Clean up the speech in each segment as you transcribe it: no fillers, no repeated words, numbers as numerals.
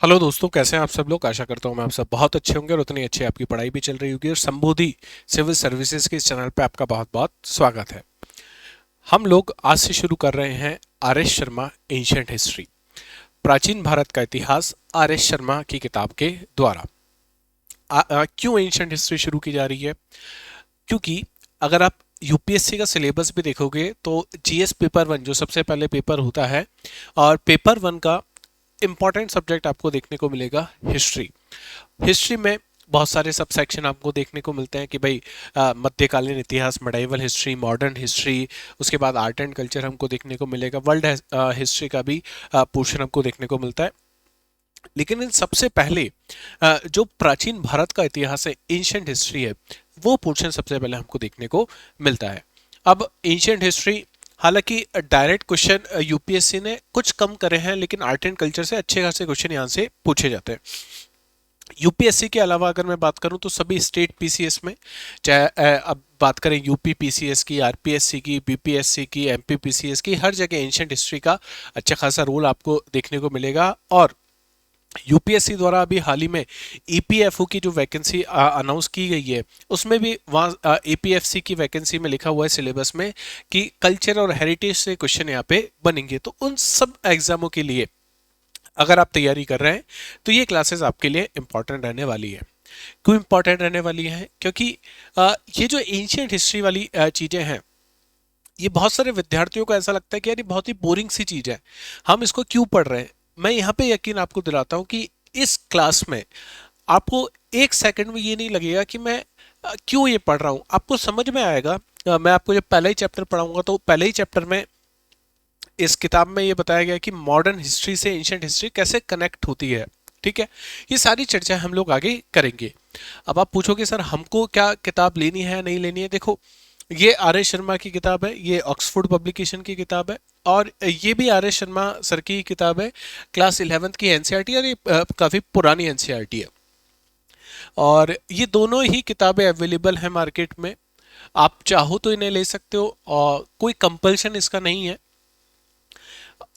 Hello दोस्तों, कैसे हैं आप सब लोग। आशा करता हूँ मैं आप सब बहुत अच्छे होंगे और उतनी अच्छी आपकी पढ़ाई भी चल रही होगी। और संबोधि सिविल सर्विसेज के इस चैनल पे आपका बहुत बहुत स्वागत है। हम लोग आज से शुरू कर रहे हैं are S Sharma ancient history, प्राचीन भारत का इतिहास, आर एस शर्मा की किताब के द्वारा। क्यों एंशियंट हिस्ट्री शुरू की जा रही है? क्योंकि अगर आप यूपीएससी का सिलेबस भी देखोगे तो जीएस पेपर वन जो सबसे पहले पेपर होता है, और पेपर वन का इंपॉर्टेंट सब्जेक्ट आपको देखने को मिलेगा हिस्ट्री। हिस्ट्री में बहुत सारे सब सेक्शन आपको देखने को मिलते हैं कि भाई मध्यकालीन इतिहास, मेडाइवल हिस्ट्री, मॉडर्न हिस्ट्री, उसके बाद आर्ट एंड कल्चर हमको देखने को मिलेगा, वर्ल्ड हिस्ट्री का भी पोर्शन हमको देखने को मिलता है। लेकिन इन सबसे पहले जो प्राचीन भारत का इतिहास है, एंशियंट हिस्ट्री है, वो पोर्शन सबसे पहले हमको देखने को मिलता है। अब एंशियंट हिस्ट्री, हालांकि डायरेक्ट क्वेश्चन यूपीएससी ने कुछ कम करे हैं, लेकिन आर्ट एंड कल्चर से अच्छे खासे क्वेश्चन यहाँ से पूछे जाते हैं। यूपीएससी के अलावा अगर मैं बात करूं तो सभी स्टेट पीसीएस में, चाहे अब बात करें यूपी पीसीएस की, आरपीएससी की, बीपीएससी की, एमपी पीसीएस की, हर जगह एंशियंट हिस्ट्री का अच्छा खासा रोल आपको देखने को मिलेगा। और यूपीएससी द्वारा अभी हाल ही में ईपीएफओ की जो वैकेंसी अनाउंस की गई है, उसमें भी वहाँ ईपीएफसी की वैकेंसी में लिखा हुआ है सिलेबस में कि कल्चर और हेरिटेज से क्वेश्चन यहाँ पे बनेंगे। तो उन सब एग्जामों के लिए अगर आप तैयारी कर रहे हैं तो ये क्लासेस आपके लिए इंपॉर्टेंट रहने वाली है। क्यों इंपॉर्टेंट रहने वाली है? क्योंकि ये जो एंशियंट हिस्ट्री वाली चीजें हैं, ये बहुत सारे विद्यार्थियों को ऐसा लगता है कि यार ये बहुत ही बोरिंग सी चीज है, हम इसको क्यों पढ़ रहे हैं। मैं यहाँ पे यकीन आपको दिलाता हूँ कि इस क्लास में आपको एक सेकंड में ये नहीं लगेगा कि मैं क्यों ये पढ़ रहा हूँ। आपको समझ में आएगा। मैं आपको जब पहला ही चैप्टर पढ़ाऊंगा तो पहले ही चैप्टर में इस किताब में ये बताया गया कि मॉडर्न हिस्ट्री से एंशियंट हिस्ट्री कैसे कनेक्ट होती है। ठीक है, ये सारी चर्चा हम लोग आगे करेंगे। अब आप पूछोगे सर हमको क्या किताब लेनी है नहीं लेनी है। देखो, ये आर एस शर्मा की किताब है, ये ऑक्सफोर्ड पब्लिकेशन की किताब है, और ये भी आर एस शर्मा सर की किताब है, क्लास 11th की एनसीईआरटी, और ये काफ़ी पुरानी एनसीईआरटी है। और ये दोनों ही किताबें अवेलेबल हैं मार्केट में, आप चाहो तो इन्हें ले सकते हो और कोई कंपल्शन इसका नहीं है।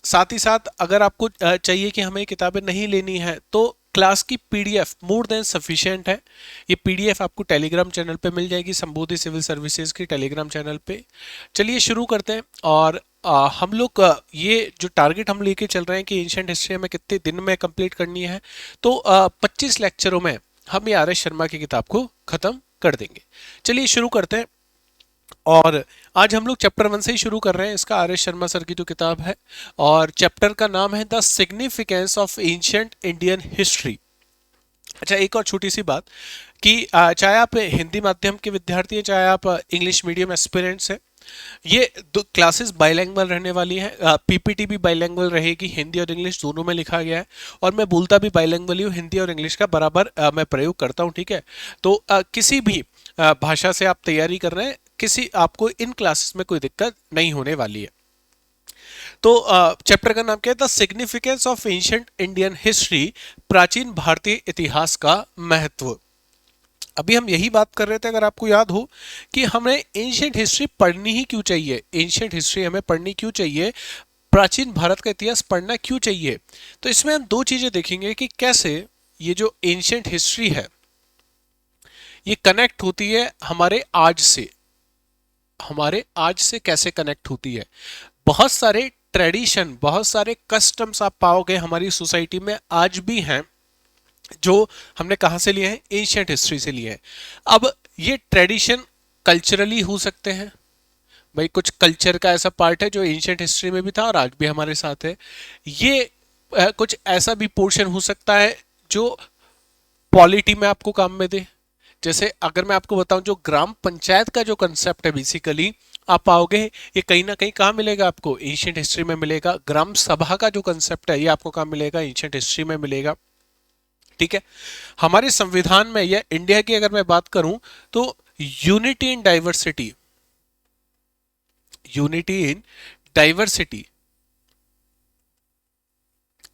साथ ही साथ अगर आपको चाहिए कि हमें किताबें नहीं लेनी है तो क्लास की पीडीएफ मोर देन सफिशिएंट है। ये पीडीएफ आपको टेलीग्राम चैनल पे मिल जाएगी, संबोधि सिविल सर्विसेज की टेलीग्राम चैनल पे। चलिए शुरू करते हैं। और हम लोग ये जो टारगेट हम लेके चल रहे हैं कि एंशियंट हिस्ट्री हमें कितने दिन में कंप्लीट करनी है, तो 25 लेक्चरों में हम ये आर एस शर्मा की किताब को खत्म कर देंगे। चलिए शुरू करते हैं। और आज हम लोग चैप्टर वन से ही शुरू कर रहे हैं, इसका आर एस शर्मा सर की जो किताब है, और चैप्टर का नाम है the significance of ancient Indian history. अच्छा, एक और छोटी सी बात कि चाहे आप हिंदी माध्यम के विद्यार्थी हैं, चाहे आप इंग्लिश मीडियम एस्पिरेंट्स हैं, ये दो क्लासेस बाइलैंग्वेज रहने वाली है। पीपीटी भी बाइलैंग्वेज रहेगी, हिंदी और इंग्लिश दोनों में लिखा गया है। और मैं बोलता भी बाइलैंग्वेज हूँ, हिंदी और इंग्लिश का बराबर मैं प्रयोग करता हूँ। ठीक है, तो किसी भी भाषा से आप तैयारी कर रहे हैं, किसी आपको इन क्लासेस में कोई दिक्कत नहीं होने वाली है। तो चैप्टर का नाम क्या है? The significance of ancient Indian history, प्राचीन भारतीय इतिहास का महत्व। अभी हम यही बात कर रहे थे, अगर आपको याद हो, कि हमें एंशियंट हिस्ट्री पढ़नी ही क्यों चाहिए, एंशियंट हिस्ट्री हमें पढ़नी क्यों चाहिए, प्राचीन भारत का इतिहास पढ़ना क्यों चाहिए। तो इसमें हम दो चीजें देखेंगे कि कैसे ये जो एंशियंट हिस्ट्री है ये कनेक्ट होती है हमारे आज से, हमारे आज से कैसे कनेक्ट होती है। बहुत सारे ट्रेडिशन, बहुत सारे कस्टम्स आप पाओगे हमारी सोसाइटी में आज भी हैं, जो हमने कहां से लिए हैं? एंशियंट हिस्ट्री से लिए हैं। अब ये ट्रेडिशन कल्चरली हो सकते हैं, भाई कुछ कल्चर का ऐसा पार्ट है जो एंशियंट हिस्ट्री में भी था और आज भी हमारे साथ है। ये कुछ ऐसा भी पोर्शन हो सकता है जो पॉलिटी में आपको काम में दे। जैसे अगर मैं आपको बताऊं, जो ग्राम पंचायत का जो कंसेप्ट है, बेसिकली आप पाओगे ये कहीं ना कहीं कहाँ मिलेगा आपको? एंशियंट हिस्ट्री में मिलेगा। ग्राम सभा का जो कंसेप्ट है ये आपको कहाँ मिलेगा? एंशियंट हिस्ट्री में मिलेगा। ठीक है, हमारे संविधान में या इंडिया की अगर मैं बात करूं तो unity in diversity, unity in diversity,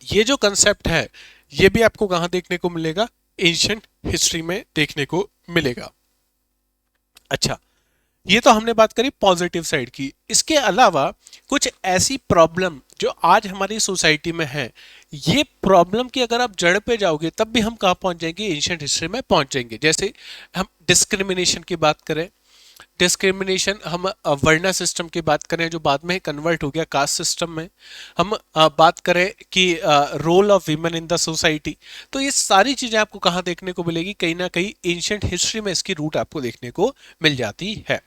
ये जो कंसेप्ट है ये भी आपको कहां देखने को मिलेगा? एंशियंट हिस्ट्री में देखने को मिलेगा। अच्छा, ये तो हमने बात करी पॉजिटिव साइड की। इसके अलावा कुछ ऐसी प्रॉब्लम जो आज हमारी सोसाइटी में है, ये प्रॉब्लम की अगर आप जड़ पे जाओगे तब भी हम कहाँ पहुंच जाएंगे, एंशियंट हिस्ट्री में पहुंच जाएंगे। जैसे हम डिस्क्रिमिनेशन की बात करें, डिस्क्रिमिनेशन हम वर्णा सिस्टम की बात करें जो बाद में कन्वर्ट हो गया कास्ट सिस्टम में, हम बात करें कि role of women in the society, तो ये सारी चीजें आपको कहाँ देखने को मिलेगी, कहीं ना कहीं एंशियंट हिस्ट्री में इसकी रूट आपको देखने को मिल जाती है।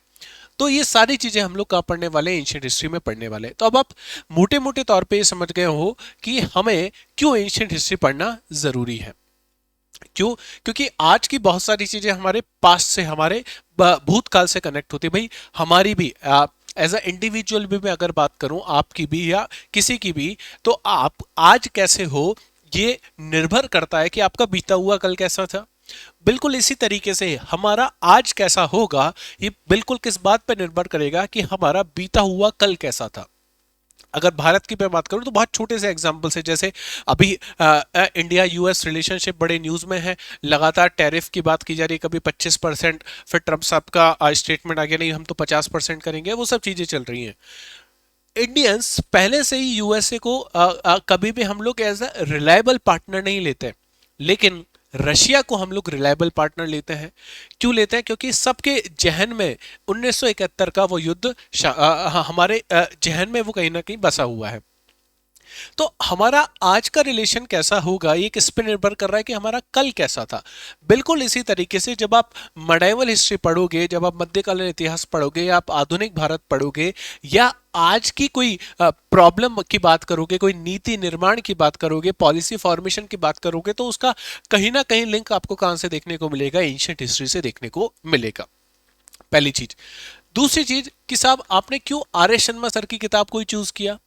तो ये सारी चीजें हम लोग कहाँ पढ़ने वाले हैं, एंशियंट हिस्ट्री में पढ़ने वाले हैं। तो अब आप मोटे मोटे तौर पे ये समझ गए हो कि हमें क्यों एंशियंट हिस्ट्री पढ़ना जरूरी है। क्यों? क्योंकि आज की बहुत सारी चीजें हमारे पास्ट से, हमारे भूतकाल से कनेक्ट होती है। भाई हमारी भी एज अ इंडिविजुअल भी मैं अगर बात करूं, आपकी भी या किसी की भी, तो आप आज कैसे हो ये निर्भर करता है कि आपका बीता हुआ कल कैसा था। बिल्कुल इसी तरीके से हमारा आज कैसा होगा ये बिल्कुल किस बात पर निर्भर करेगा कि हमारा बीता हुआ कल कैसा था। अगर भारत की मैं बात करूं तो बहुत छोटे से एग्जांपल से, जैसे अभी इंडिया यूएस रिलेशनशिप बड़े न्यूज में है, लगातार टैरिफ की बात की जा रही है, कभी 25%, फिर ट्रम्प साहब का स्टेटमेंट आ गया नहीं हम तो 50% करेंगे, वो सब चीजें चल रही हैं। इंडियंस पहले से ही यूएसए को कभी भी हम लोग एज अ रिलायबल पार्टनर नहीं लेते, लेकिन रशिया को हम लोग रिलायबल पार्टनर लेते हैं। क्यों लेते हैं? क्योंकि सबके जहन में 1971 का वो युद्ध हमारे जहन में वो कहीं ना कहीं बसा हुआ है। तो हमारा आज का रिलेशन कैसा होगा ये किस पे निर्भर कर रहा है कि हमारा कल कैसा था। बिल्कुल इसी तरीके से जब आप मडाइवल हिस्ट्री पढ़ोगे, जब आप मध्यकालीन इतिहास पढ़ोगे, या आप आधुनिक भारत पढ़ोगे, या आज की कोई प्रॉब्लम की बात करोगे, कोई नीति निर्माण की बात करोगे, पॉलिसी फॉर्मेशन की बात करोगे, तो उसका कहीं ना कहीं लिंक आपको कहां से देखने को मिलेगा, एंशिएंट हिस्ट्री से देखने को मिलेगा। पहली चीज। दूसरी चीज कि साहब आपने क्यों आर एस शर्मा सर की किताब को ही चूज किया।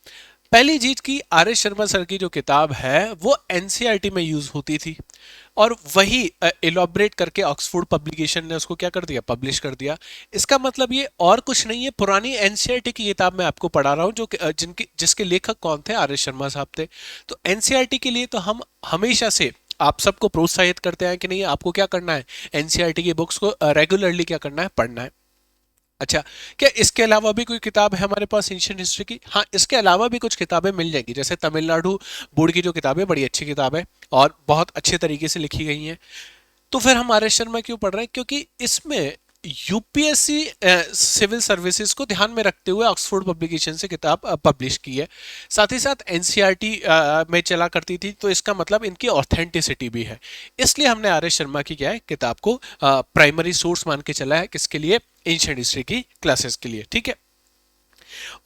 पहली चीज की आर एस शर्मा सर की जो किताब है वो एनसीईआरटी में यूज होती थी, और वही इलॉबरेट करके ऑक्सफोर्ड पब्लिकेशन ने उसको क्या कर दिया, पब्लिश कर दिया। इसका मतलब ये और कुछ नहीं है, पुरानी एनसीईआरटी की किताब मैं आपको पढ़ा रहा हूं जो जिनकी जिसके लेखक कौन थे, आर एस शर्मा साहब थे। तो एनसीईआरटी के लिए तो हम हमेशा से आप सबको प्रोत्साहित करते हैं कि नहीं आपको क्या करना है, एनसीईआरटी की बुक्स को रेगुलरली क्या करना है, पढ़ना है। अच्छा, क्या इसके अलावा भी कोई किताब है हमारे पास एंशिएंट हिस्ट्री की? हाँ, इसके अलावा भी कुछ किताबें मिल जाएंगी, जैसे तमिलनाडु बोर्ड की जो किताब है बड़ी अच्छी किताब है और बहुत अच्छे तरीके से लिखी गई है। तो फिर हम आर एस शर्मा क्यों पढ़ रहे हैं? क्योंकि इसमें यूपीएससी सिविल सर्विसेज को ध्यान में रखते हुए ऑक्सफोर्ड पब्लिकेशन से किताब पब्लिश की है। साथ ही साथ एनसीईआरटी में चला करती थी, तो इसका मतलब इनकी ऑथेंटिसिटी भी है। इसलिए हमने आर एस शर्मा की क्या है किताब को प्राइमरी सोर्स मान के चला है, किसके लिए, एंशिएंट हिस्ट्री की क्लासेस के लिए। ठीक है।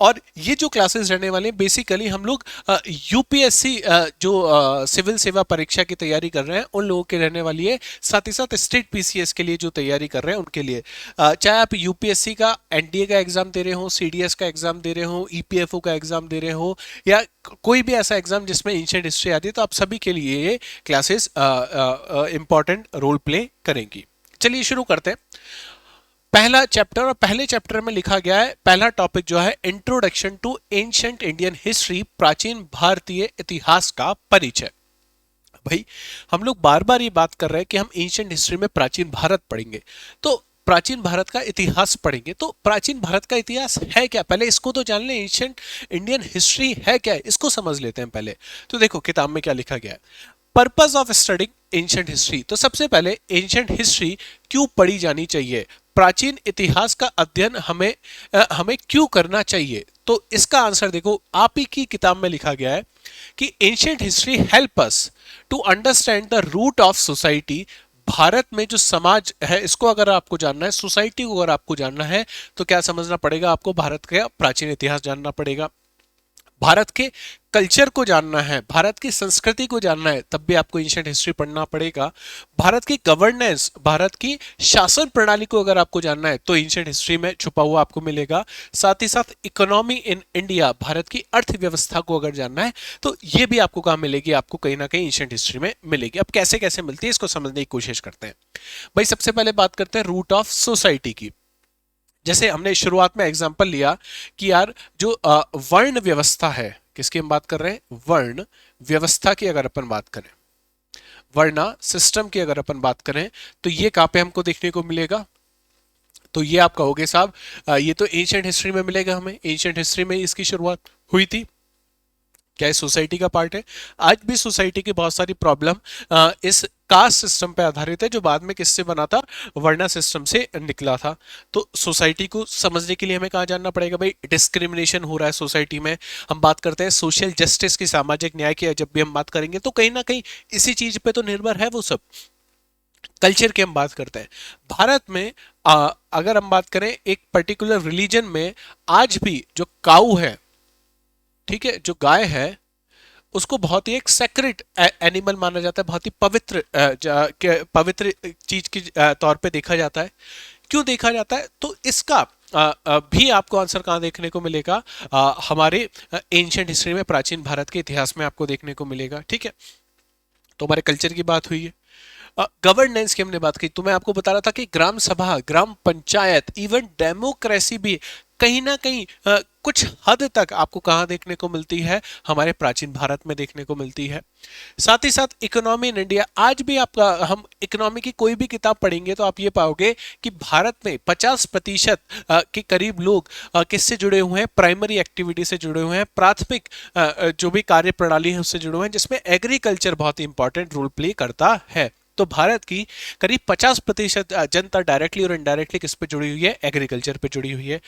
और ये जो क्लासेस रहने वाले हैं बेसिकली हम लोग यूपीएससी जो सिविल सेवा परीक्षा की तैयारी कर रहे हैं उन लोगों के रहने वाली है, साथ ही साथ स्टेट पीसीएस के लिए जो तैयारी कर रहे हैं उनके लिए। चाहे आप यूपीएससी का एनडीए का एग्जाम दे रहे हो, सीडीएस का एग्जाम दे रहे हो, ईपीएफओ का एग्जाम दे रहे हो, या कोई भी ऐसा एग्जाम जिसमें एंशिएंट हिस्ट्री आती है, तो आप सभी के लिए ये क्लासेस इंपॉर्टेंट रोल प्ले करेंगी। चलिए शुरू करते हैं पहला चैप्टर। और पहले चैप्टर में लिखा गया है, पहला टॉपिक जो है introduction to ancient Indian history, प्राचीन भारतीय इतिहास का परिचय। भाई हम लोग बार बार ये बात कर रहे हैं कि हम एंशिएंट हिस्ट्री में प्राचीन भारत पढ़ेंगे, तो प्राचीन भारत का इतिहास पढ़ेंगे। तो प्राचीन भारत का इतिहास है क्या, पहले इसको तो जान लें। एंशिएंट इंडियन हिस्ट्री है क्या, इसको समझ लेते हैं पहले। तो देखो किताब में क्या लिखा गया है, purpose of studying ancient history. तो सबसे पहले एंशिएंट हिस्ट्री क्यों पढ़ी जानी चाहिए, प्राचीन इतिहास का अध्ययन हमें क्यों करना चाहिए। तो इसका आंसर देखो, आप ही की किताब में लिखा गया है कि ancient history help us to understand the root of society. Bharat में जो समाज है इसको अगर आपको जानना है, सोसाइटी को अगर आपको जानना है, तो क्या समझना पड़ेगा आपको, भारत का प्राचीन इतिहास जानना पड़ेगा। भारत के कल्चर को जानना है, भारत की संस्कृति को जानना है, तब भी आपको एंशिएंट हिस्ट्री पढ़ना पड़ेगा। भारत की गवर्नेंस, भारत की शासन प्रणाली को अगर आपको जानना है तो एंशिएंट हिस्ट्री में छुपा हुआ आपको मिलेगा। साथ ही साथ इकोनॉमी इन इंडिया, भारत की अर्थव्यवस्था को अगर जानना है तो ये भी आपको कहाँ मिलेगी, आपको कहीं ना कहीं एंशिएंट हिस्ट्री में मिलेगी। अब कैसे कैसे मिलती है इसको समझने की कोशिश करते हैं। भाई सबसे पहले बात करते हैं रूट ऑफ सोसाइटी की। जैसे हमने शुरुआत में एग्जांपल लिया कि यार जो वर्ण व्यवस्था है, किसकी हम बात कर रहे हैं, वर्ण व्यवस्था की अगर अपन बात करें, वर्णा सिस्टम की अगर अपन बात करें, तो ये कहां पे हमको देखने को मिलेगा। तो ये आप कहोगे साहब ये तो एंशिएंट हिस्ट्री में मिलेगा हमें, एंशिएंट हिस्ट्री में इसकी शुरुआत हुई थी। क्या इस सोसाइटी का पार्ट है? आज भी सोसाइटी की बहुत सारी प्रॉब्लम इस कास्ट सिस्टम पे आधारित है, जो बाद में किससे बना था? वर्णा सिस्टम से निकला था। तो सोसाइटी को समझने के लिए हमें कहाँ जानना पड़ेगा? भाई डिस्क्रिमिनेशन हो रहा है सोसाइटी में, हम बात करते हैं सोशल जस्टिस की, सामाजिक न्याय की, जब भी हम बात करेंगे तो कहीं ना कहीं इसी चीज पे तो निर्भर है वो सब। कल्चर की हम बात करते हैं भारत में, अगर हम बात करें एक पर्टिकुलर रिलीजन में, आज भी जो काऊ है, ठीक है, जो गाय है, उसको बहुत ही एक सेक्रेट एनिमल माना जाता है, बहुत ही पवित्र पवित्र चीज के तौर पे देखा जाता है। क्यों देखा जाता है? तो इसका भी आपको आंसर कहाँ देखने को मिलेगा? हमारे एंशियंट हिस्ट्री में, प्राचीन भारत के इतिहास में आपको देखने को मिलेगा। ठीक है, तो हमारे कल्चर की बात हुई है। गवर्नेंस की हमने बात की, तो मैं आपको बता रहा था कि ग्राम सभा, ग्राम पंचायत, इवन डेमोक्रेसी भी कहीं ना कहीं कुछ हद तक आपको कहाँ देखने को मिलती है? हमारे प्राचीन भारत में देखने को मिलती है। साथ ही साथ इकोनॉमी इन इंडिया, आज भी आपका, हम इकोनॉमी की कोई भी किताब पढ़ेंगे तो आप ये पाओगे कि भारत में 50% के करीब लोग किससे जुड़े हुए हैं? प्राइमरी एक्टिविटी से जुड़े हुए हैं, प्राथमिक जो भी कार्य प्रणाली है उससे जुड़े हुए हैं, जिसमें एग्रीकल्चर बहुत ही इंपॉर्टेंट रोल प्ले करता है। तो भारत की करीब 50% जनता डायरेक्टली और इनडायरेक्टली किस पे जुड़ी हुई है? एग्रीकल्चर पे जुड़ी हुई है।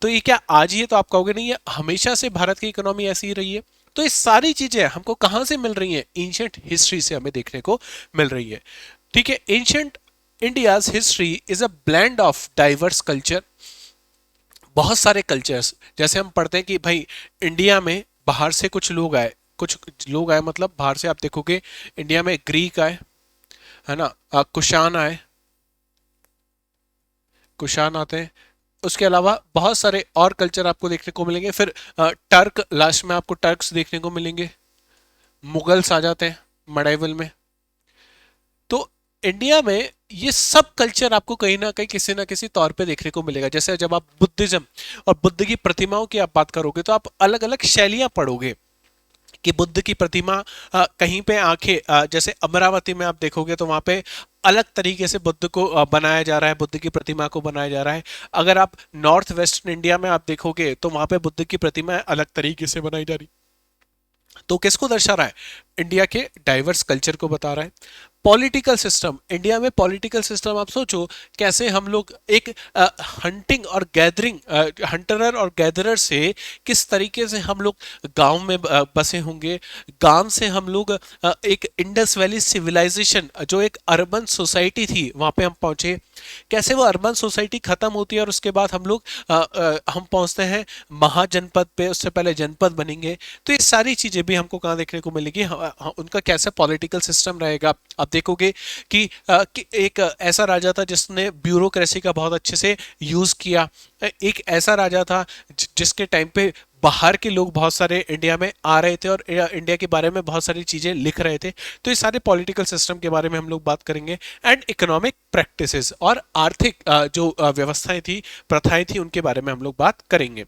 तो ये क्या आज ही है? तो आप कहोगे नहीं, है हमेशा से भारत की इकोनॉमी ऐसी ही रही है। तो ये सारी चीजें हमको कहां से मिल रही हैं? एंशियंट हिस्ट्री से हमें देखने को मिल रही है। ठीक है, ancient India's history is a blend of diverse culture. बहुत सारे कल्चर्स, जैसे हम पढ़ते हैं कि भाई इंडिया में बाहर से कुछ लोग आए, कुछ लोग आए मतलब बाहर से, आप देखोगे इंडिया में ग्रीक आए, है ना, कुषाण आए, कुषाण आते हैं। उसके अलावा बहुत सारे और कल्चर आपको देखने को मिलेंगे। फिर टर्क, लास्ट में आपको टर्क्स देखने को मिलेंगे। मुगल्स आ जाते हैं मडाइवल में। तो इंडिया में ये सब कल्चर आपको कहीं ना कहीं किसी ना किसी तौर पे देखने को मिलेगा। जैसे जब आप बुद्धिज्म और बुद्ध की प्रतिमाओं की आप बात करोगे तो आप अलग अलग शैलियां पढ़ोगे कि बुद्ध की प्रतिमा कहीं पे आंखें, जैसे अमरावती में आप देखोगे तो वहां पे अलग तरीके से बुद्ध को बनाया जा रहा है, बुद्ध की प्रतिमा को बनाया जा रहा है। अगर आप नॉर्थ वेस्टर्न इंडिया में आप देखोगे तो वहां पे बुद्ध की प्रतिमा अलग तरीके से बनाई जा रही। तो किसको दर्शा रहा है? इंडिया के डाइवर्स कल्चर को बता रहा है। पॉलिटिकल सिस्टम, इंडिया में पॉलिटिकल सिस्टम आप सोचो कैसे हम लोग एक हंटिंग और गैदरिंग, हंटरर और गैदरर से किस तरीके से हम लोग गांव में बसे होंगे। गांव से हम लोग एक इंडस वैली सिविलाइजेशन, जो एक अर्बन सोसाइटी थी, वहां पे हम पहुंचे। कैसे वो अर्बन सोसाइटी खत्म होती है और उसके बाद हम लोग हम पहुंचते हैं महाजनपद पे, उससे पहले जनपद बनेंगे। तो ये सारी चीजें भी हमको कहाँ देखने को मिलेगी? उनका कैसा पॉलिटिकल सिस्टम रहेगा। आप देखोगे कि एक ऐसा राजा था जिसने ब्यूरोक्रेसी का बहुत अच्छे से यूज किया। एक ऐसा राजा था जिसके टाइम पे बाहर के लोग बहुत सारे इंडिया में आ रहे थे और इंडिया के बारे में बहुत सारी चीजें लिख रहे थे। तो ये सारे पॉलिटिकल सिस्टम के बारे में हम लोग बात करेंगे, एंड इकोनॉमिक प्रैक्टिसेस और आर्थिक जो व्यवस्थाएं थी, प्रथाएं थी, उनके बारे में हम लोग बात करेंगे।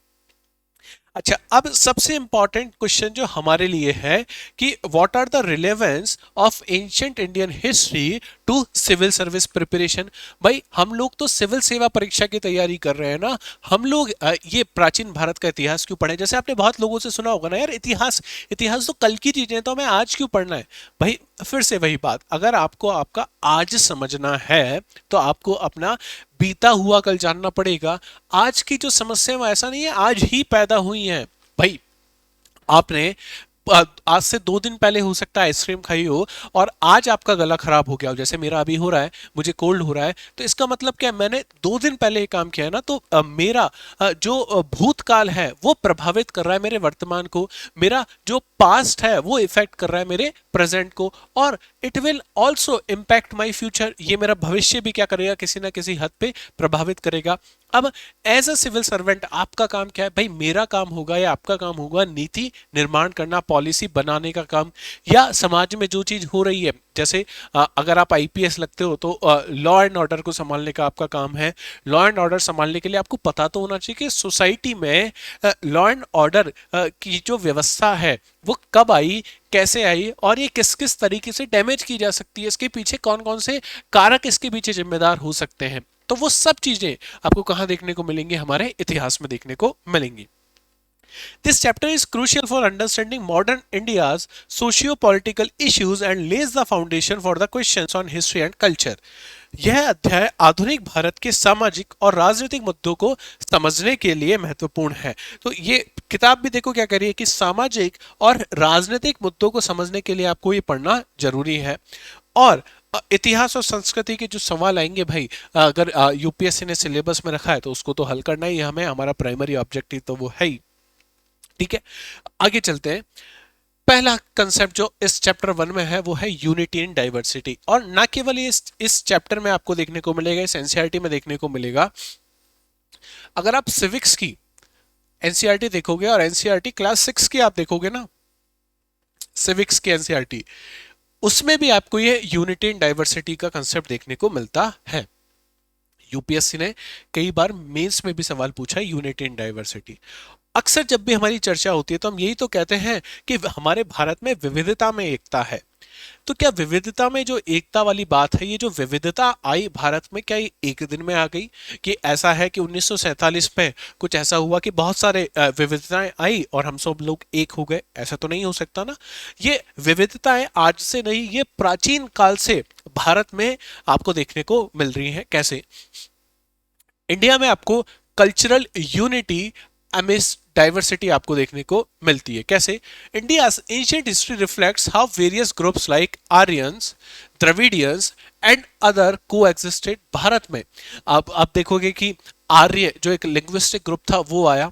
अच्छा, अब सबसे इंपॉर्टेंट क्वेश्चन जो हमारे लिए है कि what are the relevance of ancient Indian history to civil service preparation. भाई हम लोग तो सिविल सेवा परीक्षा की तैयारी कर रहे हैं ना, हम लोग ये प्राचीन भारत का इतिहास क्यों पढ़े? जैसे आपने बहुत लोगों से सुना होगा ना, यार इतिहास, इतिहास तो कल की चीजें, तो हमें आज क्यों पढ़ना है? भाई फिर से वही बात, अगर आपको आपका आज समझना है तो आपको अपना बीता हुआ कल जानना पड़ेगा। आज की जो समस्या है वो ऐसा नहीं है आज ही पैदा हुई है। भाई आपने आज से 2 दिन पहले हो सकता है आइसक्रीम खाई हो और आज आपका गला खराब हो गया हो, जैसे मेरा अभी हो रहा है, मुझे कोल्ड हो रहा है। तो इसका मतलब क्या है? मैंने 2 दिन पहले ये काम किया है ना, तो मेरा जो भूतकाल है वो प्रभावित कर रहा है मेरे वर्तमान को, मेरा जो पास्ट है वो इफेक्ट कर रहा है मेरे प्रेजेंट को, और it will also impact my future. ये मेरा भविष्य भी क्या करेगा? किसी ना किसी हद पे प्रभावित करेगा। अब एज अ सिविल सर्वेंट आपका काम क्या है? भाई मेरा काम होगा या आपका काम होगा नीति निर्माण करना, पॉलिसी बनाने का काम, या समाज में जो चीज हो रही है, जैसे अगर आप आईपीएस लगते हो तो लॉ एंड ऑर्डर को संभालने का आपका काम है। लॉ एंड ऑर्डर संभालने के लिए आपको पता तो होना चाहिए कि सोसाइटी में लॉ एंड ऑर्डर की जो व्यवस्था है वो कब आई, कैसे आई, और ये किस किस तरीके से डैमेज की जा सकती है, इसके पीछे कौन कौन से कारक इसके पीछे जिम्मेदार हो सकते हैं। तो वो सब चीजें आपको कहाँ देखने को मिलेंगी? हमारे इतिहास में देखने को मिलेंगी। This chapter is crucial for understanding modern India's socio-political issues and lays the foundation for the questions on history and culture. यह अध्याय आधुनिक भारत के सामाजिक और राजनीतिक मुद्दों को समझने के लिए महत्वपूर्ण है। तो ये किताब भी देखो क्या करिए कि सामाजिक और राजनीतिक मुद्दों को समझने के लिए आपको ये पढ़ना जरूरी है। और इतिहास और संस्कृति के जो सवाल आएंगे भाई, अगर यूपीएससी ने सिलेबस में रखा है तो उसको तो हल करना ही है हमें, हमारा प्राइमरी ऑब्जेक्टिव तो वो है ही। ठीक है, आगे चलते हैं। पहला कंसेप्ट जो इस चैप्टर 1 में है वो है यूनिटी इन डाइवर्सिटी। और ना केवल इस चैप्टर में आपको देखने को मिलेगा, इस एनसीईआरटी में देखने को मिलेगा। अगर आप सिविक्स की एनसीईआरटी देखोगे और एनसीईआरटी क्लास 6 की आप देखोगे ना, सिविक्स की एनसीईआरटी, उसमें भी आपको ये यूनिटी इन डाइवर्सिटी का कंसेप्ट देखने को मिलता है। यूपीएससी ने कई बार मेंस में भी सवाल पूछा है यूनिटी इन डाइवर्सिटी। अक्सर जब भी हमारी चर्चा होती है तो हम यही तो कहते हैं कि हमारे भारत में विविधता में एकता है। तो क्या विविधता में जो एकता वाली बात है, ये जो विविधता आई भारत में, क्या ये एक दिन में आ गई? कि ऐसा है कि 1947 में कुछ ऐसा हुआ कि बहुत सारे विविधताएं आई और हम सब लोग एक हो गए? ऐसा तो नहीं हो सकता ना। ये विविधताएं आज से नहीं, ये प्राचीन काल से भारत में आपको देखने को मिल रही है। कैसे? इंडिया में आपको कल्चरल यूनिटी अमिस डाइवर्सिटी आपको देखने को मिलती है। कैसे? India's ancient history reflects how various groups like Aryans, Dravidians and other को एग्जिस्टेड। भारत में आप देखोगे कि आर्य जो एक लिंग्विस्टिक ग्रुप था वो आया,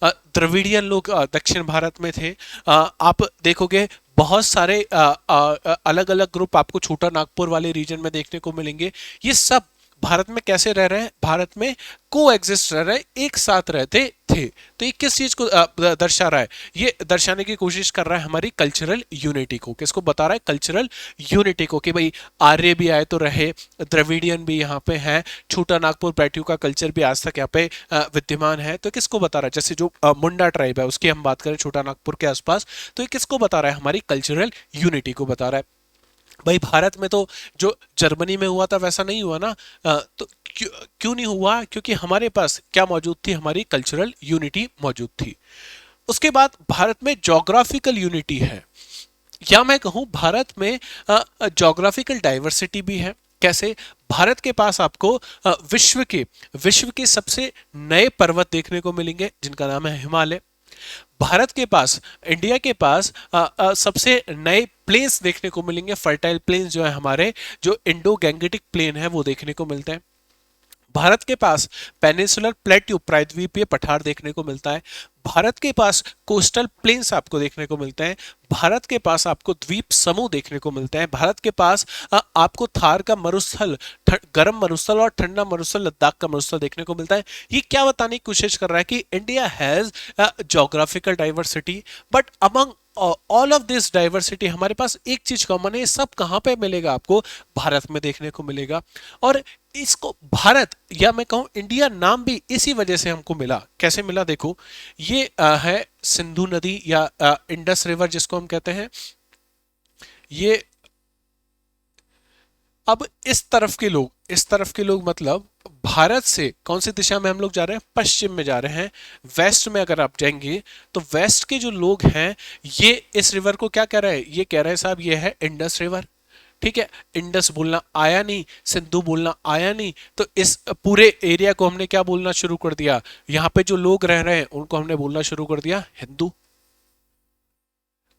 द्रविडियन लोग दक्षिण भारत में थे। आप देखोगे बहुत सारे अलग अलग ग्रुप आपको छोटा नागपुर वाले रीजन में देखने को मिलेंगे। ये सब भारत में कैसे रह रहे हैं? भारत में को एग्जिस्ट रह रहे हैं, एक साथ रहते थे। तो ये किस चीज को दर्शा रहा है? ये दर्शाने की कोशिश कर रहा है हमारी कल्चरल यूनिटी को। किसको बता रहा है? कल्चरल यूनिटी को, कि भाई आर्य भी आए तो रहे, द्रविडियन भी यहाँ पे हैं, छोटा नागपुर प्लेट्यू का कल्चर भी आज तक यहाँ पे विद्यमान है। तो किसको बता रहा है? जैसे जो मुंडा ट्राइब है उसकी हम बात करें छोटा नागपुर के आसपास, तो ये किसको बता रहा है? हमारी कल्चरल यूनिटी को बता रहा है। भाई भारत में तो जो जर्मनी में हुआ था वैसा नहीं हुआ ना। तो क्यों नहीं हुआ? क्योंकि हमारे पास क्या मौजूद थी? हमारी कल्चरल यूनिटी मौजूद थी। उसके बाद भारत में जोग्राफिकल यूनिटी है, या मैं कहूं भारत में जोग्राफिकल डाइवर्सिटी भी है। कैसे? भारत के पास आपको विश्व के सबसे नए पर्वत देखने को मिलेंगे जिनका नाम है हिमालय। भारत के पास, इंडिया के पास सबसे नए प्लेन्स देखने को मिलेंगे, फर्टाइल प्लेन्स जो है हमारे, जो इंडो गैंगेटिक प्लेन है वो देखने को मिलते हैं। भारत के पास पेनिनसुलर प्लेट्यू प्रायद्वीपीय पठार देखने को मिलता है। भारत के पास कोस्टल प्लेन्स आपको देखने को मिलते हैं। भारत के पास आपको द्वीप समूह देखने को मिलते हैं। भारत के पास आपको थार का मरुस्थल, गर्म मरुस्थल और ठंडा मरुस्थल, लद्दाख का मरुस्थल देखने को मिलता है। ये क्या बताने की कोशिश कर रहा है? कि India has geographical diversity, but among all of this diversity हमारे पास एक चीज कॉमन है। सब कहां पे मिलेगा? आपको भारत में देखने को मिलेगा। और इसको भारत, या मैं कहूं इंडिया नाम भी इसी वजह से हमको मिला। कैसे मिला? देखो, ये है सिंधु नदी या इंडस रिवर जिसको हम कहते हैं। ये अब इस तरफ के लोग मतलब भारत से कौन सी दिशा में हम लोग जा रहे हैं? पश्चिम में जा रहे हैं। वेस्ट में अगर आप जाएंगे तो वेस्ट के जो लोग हैं ये इस रिवर को क्या कह रहे हैं? ये कह रहे हैं साहब ये है इंडस रिवर। ठीक है, इंडस बोलना आया नहीं, सिंधु बोलना आया नहीं, तो इस पूरे एरिया को हमने क्या बोलना शुरू कर दिया? यहाँ पे जो लोग रह रहे हैं उनको हमने बोलना शुरू कर दिया हिंदू।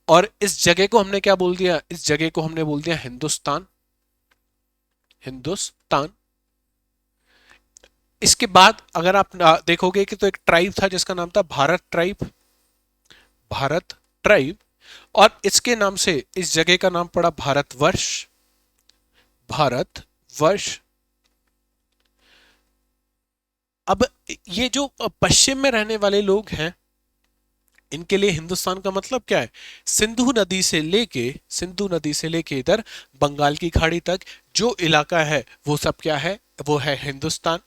और इस जगह को हमने क्या बोल दिया? इस जगह को हमने बोल दिया हिंदुस्तान। हिंदुस्तान। इसके बाद अगर आप देखोगे कि तो एक ट्राइब था जिसका नाम था भारत ट्राइब। भारत ट्राइब, और इसके नाम से इस जगह का नाम पड़ा भारतवर्ष। भारतवर्ष। अब ये जो पश्चिम में रहने वाले लोग हैं इनके लिए हिंदुस्तान का मतलब क्या है? सिंधु नदी से लेके इधर बंगाल की खाड़ी तक जो इलाका है वो सब क्या है? वो है हिंदुस्तान।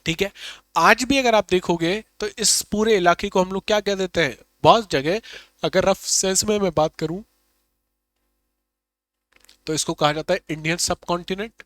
ठीक है, आज भी अगर आप देखोगे तो इस पूरे इलाके को हम लोग क्या कह देते हैं? बहुत जगह अगर रफ सेंस में मैं बात करूं तो इसको कहा जाता है इंडियन सब कॉन्टिनेंट।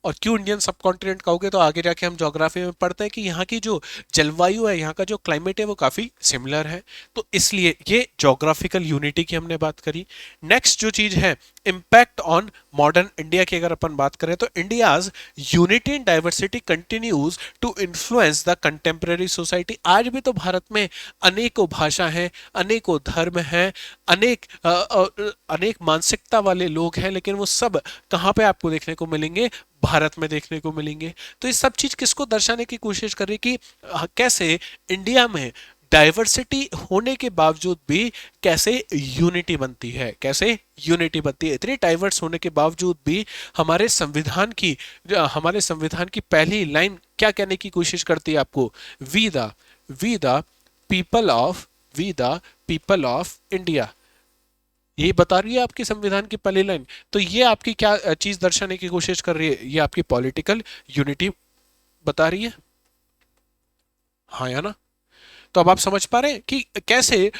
और क्यों इंडियन सब कॉन्टिनेंट कहोगे तो आगे जाके हम ज्योग्राफी में पढ़ते हैं कि यहाँ की जो जलवायु है, यहाँ का जो क्लाइमेट है वो काफी सिमिलर है, तो इसलिए ये ज्योग्राफिकल यूनिटी की हमने बात करी। नेक्स्ट जो चीज है, इम्पैक्ट ऑन मॉडर्न इंडिया की अगर अपन बात करें तो India's unity and diversity continues to influence the contemporary society. आज भी तो भारत में अनेकों भाषा हैं, अनेकों धर्म हैं, अनेक मानसिकता वाले लोग हैं, लेकिन वो सब कहाँ पे आपको देखने को मिलेंगे? भारत में देखने को मिलेंगे। तो ये सब चीज किसको दर्शाने की कोशिश कर रही कि कैसे इंडिया में डाइवर्सिटी होने के बावजूद भी कैसे यूनिटी बनती है, कैसे यूनिटी बनती है। इतनी डाइवर्स होने के बावजूद भी हमारे संविधान की पहली लाइन क्या कहने की कोशिश करती है आपको? We the we the people of we the people of India, ये बता रही है आपकी संविधान की पहली लाइन। तो ये आपकी क्या चीज दर्शाने की कोशिश कर रही है? ये आपकी पॉलिटिकल यूनिटी बता रही है, हाँ या ना? तो अब आप समझ पा रहे हैं कि कैसे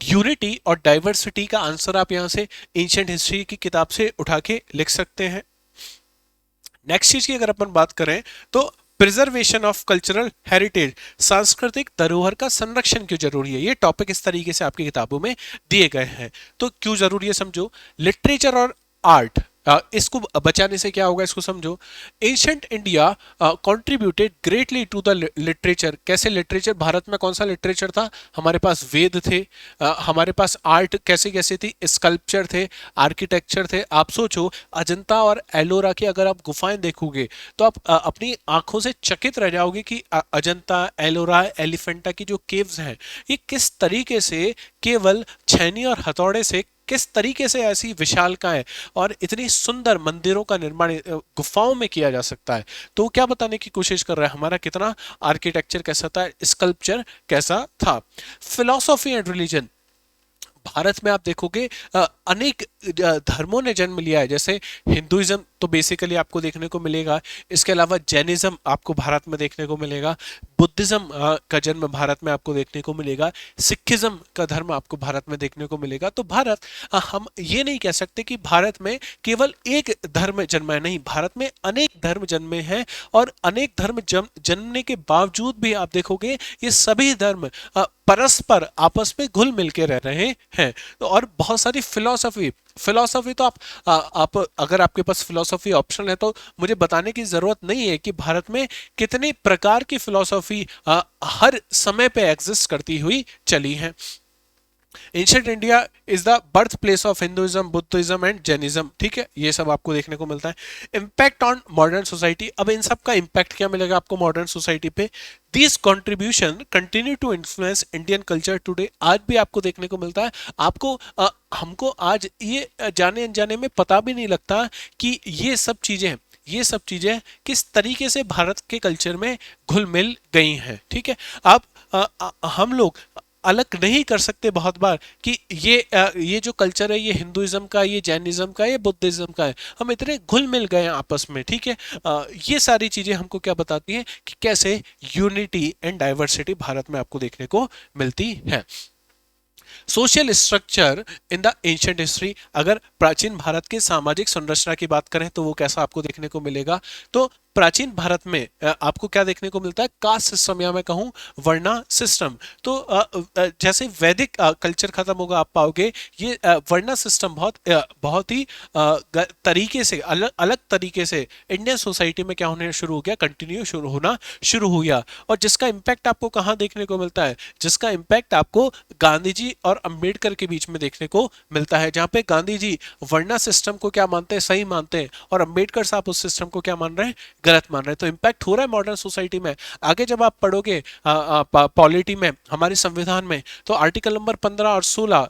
यूनिटी और डाइवर्सिटी का आंसर आप यहां से एंशिएंट हिस्ट्री की किताब से उठा के लिख सकते हैं। नेक्स्ट चीज की अगर अपन बात करें तो प्रिजर्वेशन ऑफ कल्चरल हेरिटेज, सांस्कृतिक धरोहर का संरक्षण क्यों जरूरी है? ये टॉपिक इस तरीके से आपकी किताबों में दिए गए हैं, तो क्यों जरूरी है समझो। लिटरेचर और आर्ट, इसको बचाने से क्या होगा इसको समझो। Ancient India contributed greatly to the literature, कैसे लिटरेचर, भारत में कौन सा लिटरेचर था? हमारे पास वेद थे, हमारे पास आर्ट कैसे कैसे थी, स्कल्पचर थे, आर्किटेक्चर थे। आप सोचो अजंता और एलोरा की अगर आप गुफाएं देखोगे तो आप अपनी आंखों से चकित रह जाओगे कि अजंता, एलोरा, एलिफेंटा की जो केव्स हैं ये किस तरीके से केवल छेनी और हथौड़े से, किस तरीके से ऐसी विशालकाएं और इतनी सुंदर मंदिरों का निर्माण गुफाओं में किया जा सकता है। तो क्या बताने की कोशिश कर रहा है, हमारा कितना आर्किटेक्चर कैसा था, स्कल्पचर कैसा था। फिलॉसफी एंड रिलीजन, भारत में आप देखोगे अनेक धर्मों ने जन्म लिया है, जैसे हिंदुइज्म तो बेसिकली आपको देखने को मिलेगा, इसके अलावा जैनिज्म आपको भारत में देखने को मिलेगा, बुद्धिज्म का जन्म भारत में आपको देखने को मिलेगा, सिखिज्म का धर्म आपको भारत में देखने को मिलेगा। तो भारत, हम ये नहीं कह सकते कि भारत में केवल एक धर्म जन्मा है, नहीं, भारत में अनेक धर्म जन्मे हैं और अनेक धर्म जन्मने के बावजूद भी आप देखोगे ये सभी धर्म परस्पर आपस में घुल मिल के रह रहे हैं। तो और बहुत सारी फिलॉसफी तो आप अगर आपके पास फिलॉसफी ऑप्शन है तो मुझे बताने की जरूरत नहीं है कि भारत में कितने प्रकार की फिलॉसफी हर समय पे एग्जिस्ट करती हुई चली है। Ancient India is the birth place of Hinduism, Buddhism and Jainism, ठीक है, ये सब आपको देखने को मिलता है। इंपैक्ट ऑन मॉडर्न सोसाइटी, अब इन सब का इंपैक्ट क्या मिलेगा आपको मॉडर्न सोसाइटी पे? This contribution continue to influence Indian culture today, आज भी आपको देखने को मिलता है। आपको हमको आज ये जाने अनजाने में पता भी नहीं लगता कि ये सब चीजें किस तरीके से भारत के कल्चर में घुल मिल गई हैं, ठीक है। आप हम लोग अलग नहीं कर सकते बहुत बार कि ये जो कल्चर है ये हिंदुइज्म का, ये जैनिज्म का, ये बुद्धिज्म का है, हम इतने घुल मिल गए हैं आपस में, ठीक है। ये सारी चीजें हमको क्या बताती हैं कि कैसे यूनिटी एंड डाइवर्सिटी भारत में आपको देखने को मिलती है। Social structure in the ancient history, अगर प्राचीन भारत के सामाजिक संरचना की बात करें तो वो कैसा आपको देखने को मिलेगा? तो प्राचीन भारत में आपको क्या देखने को मिलता है? कास्ट सिस्टम, या मैं कहूं वर्णा सिस्टम। तो जैसे वैदिक कल्चर खत्म होगा आप पाओगे ये वर्णा सिस्टम बहुत ही तरीके से अलग अलग तरीके से इंडियन सोसाइटी में क्या होने शुरू हो गया, होना शुरू हो गया। और जिसका इम्पैक्ट आपको कहाँ देखने को मिलता है? जिसका इम्पैक्ट आपको गांधी जी और अंबेडकर के बीच में देखने को मिलता है, जहां पे गांधी जी वर्णा सिस्टम को क्या मानते हैं? सही मानते हैं, और अंबेडकर साहब उस सिस्टम को क्या मान रहे हैं? गलत मान रहे हैं। तो इम्पैक्ट हो रहा है मॉडर्न सोसाइटी में। आगे जब आप पढ़ोगे पॉलिटी में, हमारे संविधान में, तो आर्टिकल नंबर 15 और 16,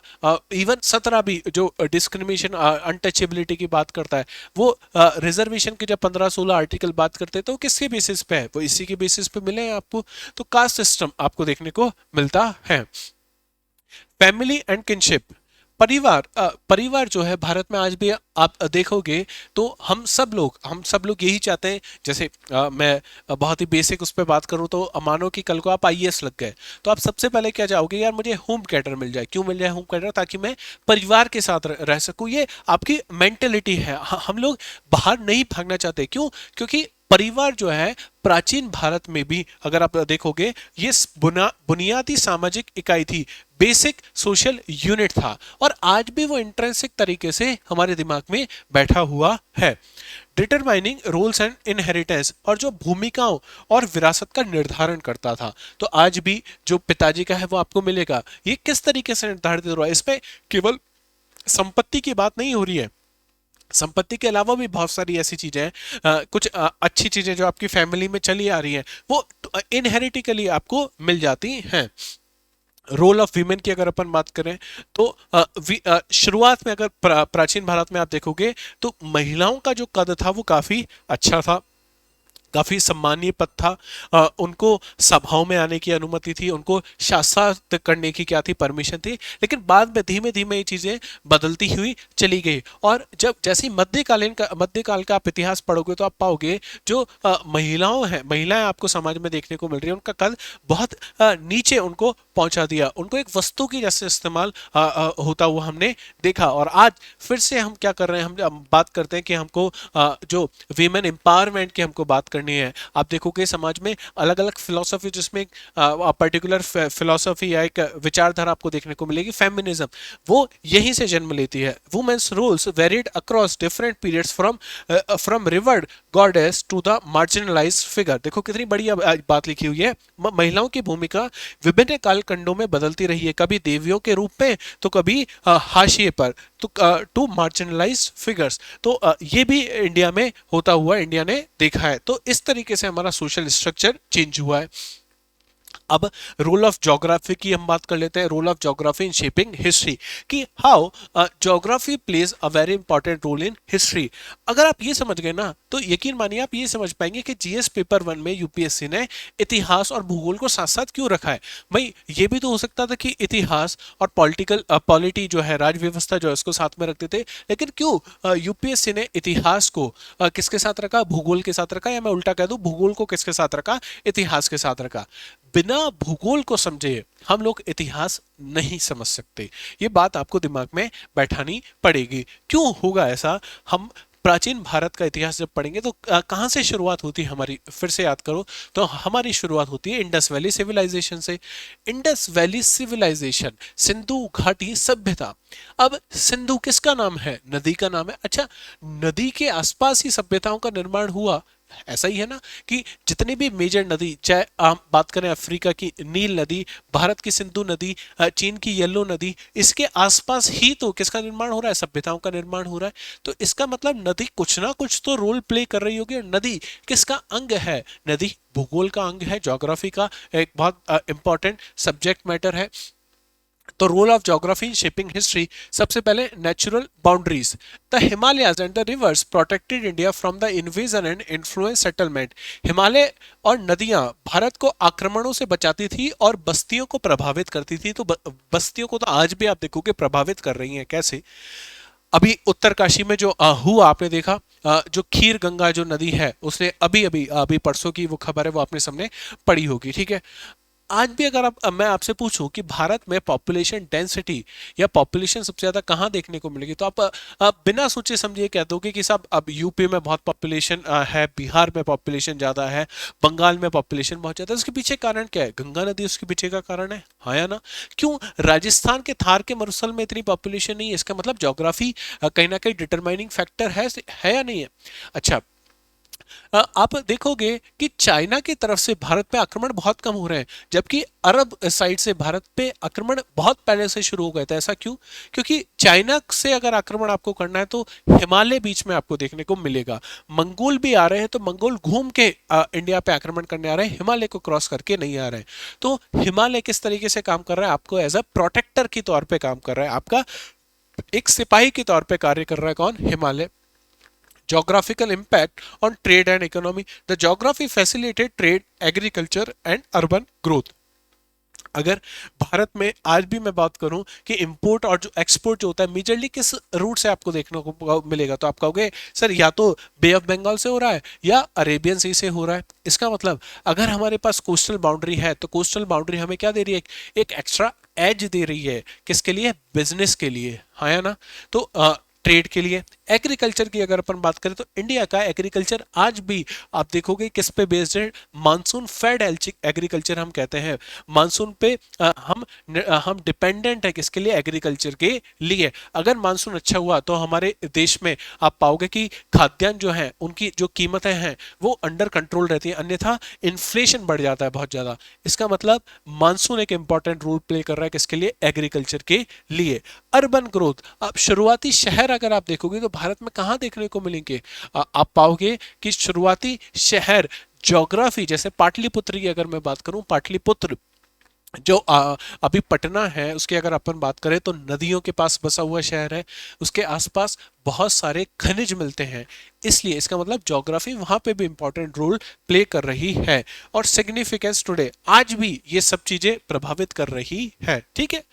इवन 17 भी जो डिस्क्रिमिनेशन अनटचेबिलिटी की बात करता है, वो रिजर्वेशन के जब 15-16 आर्टिकल बात करते हैं तो किसके बेसिस पे है? वो इसी के बेसिस पे मिले हैं आपको। तो कास्ट सिस्टम आपको देखने को मिलता है। फैमिली एंड किनशिप, परिवार जो है भारत में आज भी आप देखोगे तो हम सब लोग यही चाहते हैं। जैसे मैं बहुत ही बेसिक उस पर बात करूं तो मानो कि कल को आप आईएएस लग गए, तो आप सबसे पहले क्या चाहोगे, यार मुझे होम कैटर मिल जाए। क्यों मिल जाए होम कैटर? ताकि मैं परिवार के साथ रह सकूं। ये आपकी मेंटेलिटी है। हम लोग बाहर नहीं भागना चाहते। क्यों? क्योंकि परिवार जो है प्राचीन भारत में भी अगर आप देखोगे ये बुनियादी सामाजिक इकाई थी, बेसिक सोशल यूनिट था, और आज भी वो इंट्रिंसिक तरीके से हमारे दिमाग में बैठा हुआ है। डिटरमाइनिंग रोल्स एंड इनहेरिटेंस, और जो भूमिकाओं और विरासत का निर्धारण करता था। तो आज भी जो पिताजी का है वो आपको मिलेगा। ये किस तरीके से निर्धारित हो रहा है? इसमें केवल संपत्ति की बात नहीं हो रही है, संपत्ति के अलावा भी बहुत सारी ऐसी चीजें हैं, कुछ अच्छी चीजें जो आपकी फैमिली में चली आ रही हैं वो इनहेरिटिकली आपको मिल जाती हैं। रोल ऑफ वीमेन की अगर अपन बात करें तो शुरुआत में अगर प्राचीन भारत में आप देखोगे तो महिलाओं का जो कद था वो काफी अच्छा था, काफी सम्मानीय पद था। उनको सभाओं में आने की अनुमति थी, उनको शासन करने की क्या थी, परमिशन थी। लेकिन बाद में धीमे धीमे ये चीजें बदलती हुई चली गई, और जब जैसे मध्यकाल का आप इतिहास पढ़ोगे तो आप पाओगे जो महिलाएं आपको समाज में देखने को मिल रही है, उनका कद बहुत नीचे उनको पहुंचा दिया, उनको एक वस्तु की जैसे इस्तेमाल होता हुआ हमने देखा। और आज फिर से हम क्या कर रहे हैं, हम बात करते हैं कि हमको जो वीमेन एम्पावरमेंट की हमको बात करनी है। आप देखोगे समाज में अलग अलग फिलोसफी, जिसमें पर्टिकुलर फिलोसफी या एक विचारधारा आपको देखने को मिलेगी, फेमिनिज्म, वो यहीं से जन्म लेती है। Women's roles varied across different periods from revered goddess to the marginalized figure. देखो कितनी बड़ी बात लिखी हुई है। महिलाओं की भूमिका विभिन्न कालखंडों में बदलती रही है, कभी देवियों के रूप में तो कभी हाशिए पर, तो टू मार्जिनलाइज्ड फिगर्स। तो ये भी इंडिया में होता हुआ इंडिया ने देखा है। तो इस तरीके से हमारा सोशल स्ट्रक्चर चेंज हुआ है। अब रोल ऑफ ज्योग्राफी की हम बात कर लेते हैं। Role of geography in shaping history, कि how geography plays a very important role in history. अगर आप ये समझ गए ना तो यकीन मानिए आप ये समझ पाएंगे कि जीएस पेपर 1 में यूपीएससी ने इतिहास और भूगोल को साथ साथ क्यों रखा है। भाई ये भी तो हो सकता था कि इतिहास और पॉलिटी जो है, राज व्यवस्था जो है, उसको साथ में रखते थे। लेकिन क्यों यूपीएससी ने इतिहास को किसके साथ रखा, भूगोल के साथ रखा, या मैं उल्टा कह दूं भूगोल को किसके साथ रखा, इतिहास के साथ रखा। बिना भूगोल को समझे हम लोग इतिहास नहीं समझ सकते। ये बात आपको दिमाग में बैठानी पड़ेगी। क्यों होगा ऐसा? हम प्राचीन भारत का इतिहास जब पढ़ेंगे तो कहां से शुरुआत होती है हमारी, फिर से याद करो तो हमारी शुरुआत होती है इंडस वैली सिविलाइजेशन से। इंडस वैली सिविलाइजेशन, सिंधु घाटी सभ्यता। अब सिंधु किसका नाम है? नदी का नाम है। अच्छा, नदी के आसपास ही सभ्यताओं का निर्माण हुआ, ऐसा ही है ना कि जितनी भी मेजर नदी, चाहे हम बात करें अफ्रीका की नील नदी, भारत की सिंधु नदी, चीन की येलो नदी, इसके आसपास ही तो किसका निर्माण हो रहा है, सभ्यताओं का निर्माण हो रहा है। तो इसका मतलब नदी कुछ ना कुछ तो रोल प्ले कर रही होगी। और नदी किसका अंग है? नदी भूगोल का अंग है, ज्योग्राफी का एक बहुत इंपॉर्टेंट सब्जेक्ट मैटर है। तो role of geography in shaping history, सबसे पहले natural boundaries. The Himalayas and the rivers protected India from the invasion and influence settlement. Himalaya और नदियां भारत को आक्रमणों से बचाती थी और बस्तियों को प्रभावित करती थी। तो बस्तियों को तो आज भी आप देखोगे प्रभावित कर रही हैं। कैसे? अभी उत्तरकाशी में जो हुआ आपने देखा, जो खीर गंगा जो नदी है उसने अभी अभी अभी परसों की वो खबर है, वो आपने सामने पड़ी होगी। ठीक है, आज भी अगर मैं आपसे पूछूं कि भारत में पॉपुलेशन डेंसिटी या पॉपुलेशन सबसे ज्यादा कहाँ देखने को मिलेगी, तो आप बिना सोचे समझे कह दोगे कि साहब अब यूपी में बहुत पॉपुलेशन है, बिहार में पॉपुलेशन ज्यादा है, बंगाल में पॉपुलेशन बहुत ज्यादा है। उसके पीछे कारण क्या है? गंगा नदी उसके पीछे का कारण है, हाँ या ना? क्यों राजस्थान के थार के मरुस्थल में इतनी पॉपुलेशन नहीं है? इसका मतलब ज्योग्राफी कहीं ना कहीं डिटरमाइनिंग फैक्टर है या नहीं है? अच्छा, आप देखोगे कि चाइना की तरफ से भारत पे आक्रमण बहुत कम हो रहे हैं, जबकि अरब साइड से भारत पे आक्रमण बहुत पहले से शुरू हो गए थे। ऐसा क्यों? क्योंकि चाइना से अगर आक्रमण आपको करना है तो हिमालय बीच में आपको देखने को मिलेगा। मंगोल भी आ रहे हैं तो मंगोल घूम के इंडिया पे आक्रमण करने आ रहे हैं, हिमालय को क्रॉस करके नहीं आ रहे हैं। तो हिमालय किस तरीके से काम कर रहा है? आपको एज अ प्रोटेक्टर के तौर पे काम कर रहा है, आपका एक सिपाही के तौर पे कार्य कर रहा है। कौन? Himalaya. Geographical impact on trade and economy. The geography facilitated trade, agriculture and urban growth. अगर भारत में आज भी मैं बात करूं कि इंपोर्ट और जो एक्सपोर्ट जो होता है मेजरली किस रूट से आपको देखने को मिलेगा, तो आप कहोगे सर या तो बे ऑफ बंगाल से हो रहा है या अरेबियन सी से हो रहा है। इसका मतलब अगर हमारे पास कोस्टल बाउंड्री है तो कोस्टल बाउंड्री हमें क्या दे रही है, एक एक्स्ट्रा एज दे रही है, किसके लिए, बिजनेस के लिए, हाँ या ना। तो ट्रेड के लिए। एग्रीकल्चर की अगर अपन बात करें तो इंडिया का एग्रीकल्चर आज भी आप देखोगे किस पे बेस्ड है, मानसून फेड एग्रीकल्चर हम कहते हैं। मानसून पे हम डिपेंडेंट है किसके लिए, एग्रीकल्चर के लिए। अगर मानसून अच्छा हुआ तो हमारे देश में आप पाओगे कि खाद्यान्न जो है उनकी जो कीमतें हैं वो अंडर कंट्रोल रहती है, अन्यथा इन्फ्लेशन बढ़ जाता है बहुत ज्यादा। इसका मतलब मानसून एक इंपॉर्टेंट रोल प्ले कर रहा है किसके लिए, एग्रीकल्चर के लिए। अर्बन ग्रोथ, अब शुरुआती शहर अगर आप देखोगे तो भारत में कहाँ देखने को मिलेंगे, आप पाओगे कि शुरुआती शहर ज्योग्राफी, जैसे पाटलिपुत्र की अगर मैं बात करूं, पाटलिपुत्र जो अभी पटना है उसकी अगर अपन बात करें तो नदियों के पास बसा हुआ शहर है, उसके आसपास बहुत सारे खनिज मिलते हैं, इसलिए इसका मतलब ज्योग्राफी वहां पे भी इंपॉर्टेंट रोल प्ले कर रही है। और सिग्निफिकेंस टुडे, आज भी ये सब चीजें प्रभावित कर रही है, ठीक है।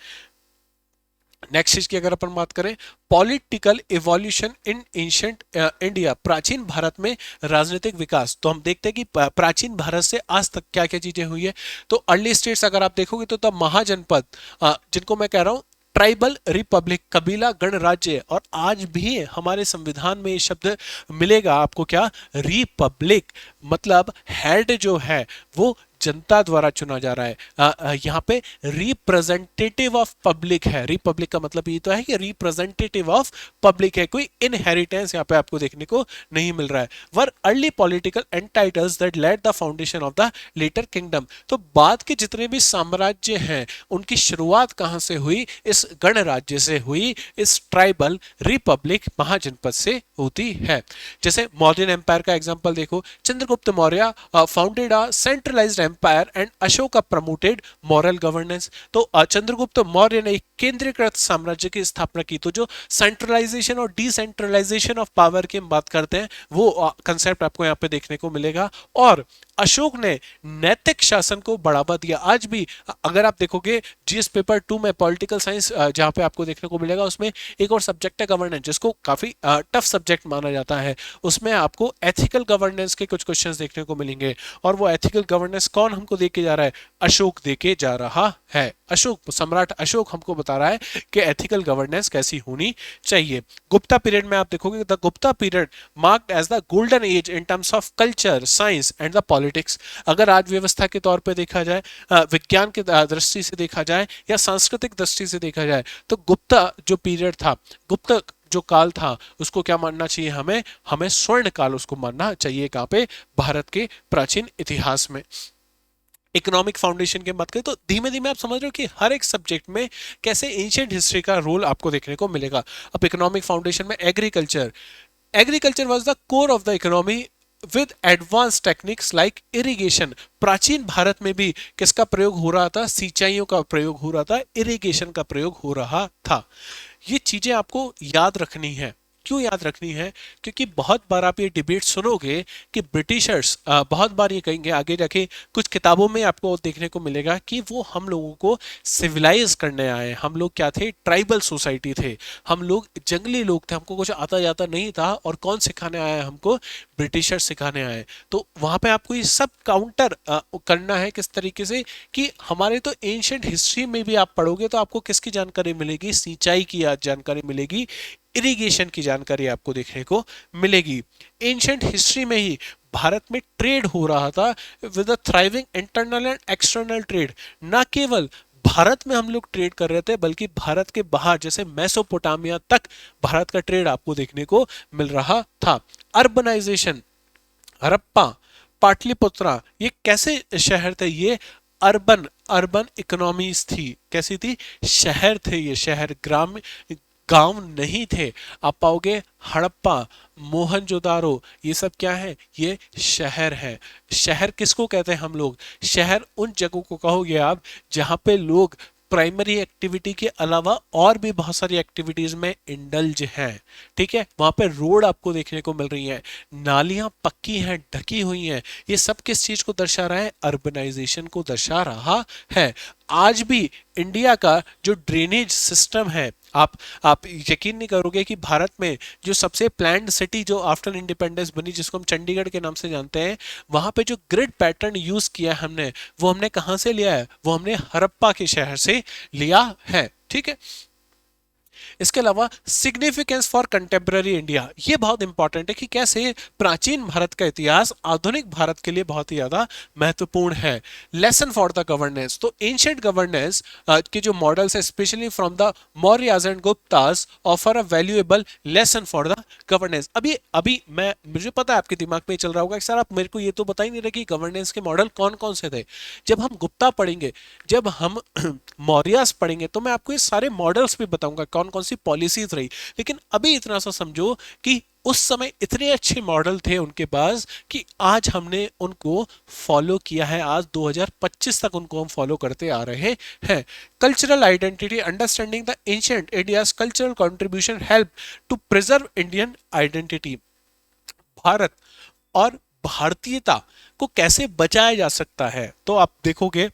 नेक्स्ट चीज की अगर अपन बात करें, political evolution in ancient India, प्राचीन भारत में राजनीतिक विकास, तो हम देखते हैं कि प्राचीन भारत से आज तक क्या क्या चीजें हुई है। तो अर्ली स्टेट्स अगर आप देखोगे तो तब महाजनपद, जिनको मैं कह रहा हूं ट्राइबल रिपब्लिक, कबीला गणराज्य, और आज भी हमारे संविधान में ये शब्द मिलेगा आपको, क्या, रिपब्लिक, मतलब हेड जो है वो जनता द्वारा चुना जा रहा है। यहाँ पे रिप्रेजेंटेटिव ऑफ पब्लिक है, रिपब्लिक का मतलब ये तो है कि रिप्रेजेंटेटिव ऑफ पब्लिक है, कोई इनहेरिटेंस यहाँ पे आपको देखने को नहीं मिल रहा है। Were early political entities that led the foundation of the later kingdom, तो बाद के जितने भी साम्राज्य हैं उनकी शुरुआत कहाँ से हुई, इस गणराज्य से हुई, इस ट्राइबल रिपब्लिक महाजनपद से होती है। जैसे मौर्यन एम्पायर का एग्जांपल देखो, Chandragupta Maurya founded a centralized empire and Ashoka promoted moral governance, तो चंद्रगुप्त मौर्य ने एक केंद्रीकृत साम्राज्य की स्थापना की। तो जो सेंट्रलाइजेशन और डिसेंट्रलाइजेशन ऑफ पावर की हम बात करते हैं वो कंसेप्ट आपको यहाँ पे देखने को मिलेगा। और अशोक ने नैतिक शासन को बढ़ावा दिया। आज भी अगर आप देखोगे जीएस पेपर 2 में पॉलिटिकल साइंस जहां पे आपको देखने को मिलेगा, उसमें एक और सब्जेक्ट है गवर्नेंस, जिसको काफी टफ सब्जेक्ट माना जाता है। उसमें आपको एथिकल गवर्नेंस के कुछ क्वेश्चंस देखने को मिलेंगे, और वो एथिकल गवर्नेंस कौन हमको दे के जा रहा है, अशोक दे के जा रहा है। अशोक, सम्राट अशोक हमको बता रहा है कि एथिकल गवर्नेंस कैसी होनी चाहिए। गुप्ता पीरियड में आप देखोगे the Gupta period marked as the golden age in terms of culture, science and the politics. अगर आज व्यवस्था के तौर पे देखा जाए, विज्ञान की दृष्टि से देखा जाए या सांस्कृतिक दृष्टि से देखा जाए, तो गुप्ता जो पीरियड था, गुप्ता जो काल था, उसको क्या मानना चाहिए, हमें हमें स्वर्ण काल उसको मानना चाहिए। कहां पे, भारत के प्राचीन इतिहास में। इकोनॉमिक फाउंडेशन की बात करें तो धीमे धीमे आप समझ रहे हो कि हर एक सब्जेक्ट में कैसे एंशिएंट हिस्ट्री का रोल आपको देखने को मिलेगा। अब इकोनॉमिक फाउंडेशन में agriculture, agriculture was the core of the economy with advance techniques like irrigation. प्राचीन भारत में भी किसका प्रयोग हो रहा था, सिंचाइयों का प्रयोग हो रहा था, इरिगेशन का प्रयोग हो रहा था। ये चीजें आपको याद रखनी है। क्यों याद रखनी है, क्योंकि बहुत बार आप ये डिबेट सुनोगे कि ब्रिटिशर्स, बहुत बार ये कहेंगे आगे जाके, कुछ किताबों में आपको देखने को मिलेगा कि वो हम लोगों को सिविलाइज करने आए। हम लोग क्या थे, ट्राइबल सोसाइटी थे, हम लोग जंगली लोग थे, हमको कुछ आता जाता नहीं था, और कौन सिखाने आया हमको, ब्रिटिशर सिखाने आए। तो वहां पे आपको ये सब काउंटर करना है किस तरीके से, कि हमारे तो एंशिएंट हिस्ट्री में भी आप पढ़ोगे तो आपको किसकी जानकारी मिलेगी, सिंचाई की जानकारी मिलेगी, इरिगेशन की जानकारी आपको देखने को मिलेगी। एंशिएंट हिस्ट्री में ही भारत में ट्रेड हो रहा था with a thriving internal and external trade. ना केवल भारत में हम लोग ट्रेड कर रहे थे, बल्कि भारत के बाहर जैसे मेसोपोटामिया तक भारत का ट्रेड आपको देखने को मिल रहा था। अर्बनाइजेशन, हड़प्पा, पाटलिपुत्रा, ये कैसे शहर थे, ये अर्बन अर्बन इकोनॉमीज थी। कैसी थी, शहर थे ये, शहर, ग्राम, गांव नहीं थे। आप पाओगे हड़प्पा, मोहनजोदारो, ये सब क्या है, ये शहर है। शहर किसको कहते हैं हम लोग, शहर उन जगहों को कहोगे आप जहां पे लोग प्राइमरी एक्टिविटी के अलावा और भी बहुत सारी एक्टिविटीज में इंडल्ज हैं। ठीक है, वहां पे रोड आपको देखने को मिल रही हैं, नालियां पक्की हैं, ढकी हुई हैं। ये सब किस चीज को दर्शा रहा है, अर्बनाइजेशन को दर्शा रहा है। आज भी इंडिया का जो ड्रेनेज सिस्टम है, आप यकीन नहीं करोगे कि भारत में जो सबसे प्लान्ड सिटी जो आफ्टर इंडिपेंडेंस बनी, जिसको हम चंडीगढ़ के नाम से जानते हैं, वहां पे जो ग्रिड पैटर्न यूज किया है हमने, वो हमने कहां से लिया है? वो हमने हड़प्पा के शहर से लिया है। ठीक है। इसके अलावा सिग्निफिकेंस फॉर कंटेम्पररी इंडिया, ये बहुत इंपॉर्टेंट है कि कैसे प्राचीन भारत का इतिहास आधुनिक भारत के लिए बहुत ही ज्यादा महत्वपूर्ण है। लेसन फॉर द गवर्नेंस, तो एंशिएंट गवर्नेंस के जो मॉडल्स है specially from the Mauryas and Guptas offer a valuable lesson for the governance. अभी अभी मैं, मुझे पता है आपके दिमाग में चल रहा होगा कि सर आप मेरे को ये तो बता ही नहीं रहे कि गवर्नेंस के मॉडल कौन कौन से थे। जब हम गुप्ता पढ़ेंगे, जब हम मौर्यास पढ़ेंगे, तो मैं आपको ये सारे मॉडल्स भी बताऊंगा कौन कौन सी पॉलिसीज रही। लेकिन अभी इतना सा समझो कि उस समय इतने अच्छे मॉडल थे उनके पास कि आज हमने उनको फॉलो किया है, आज 2025 तक उनको हम फॉलो करते आ रहे हैं। Cultural identity, understanding the ancient India's cultural contribution help to preserve Indian identity. Bharat और भारतीयता को कैसे बचाया जा सकता है, तो आप देखोगे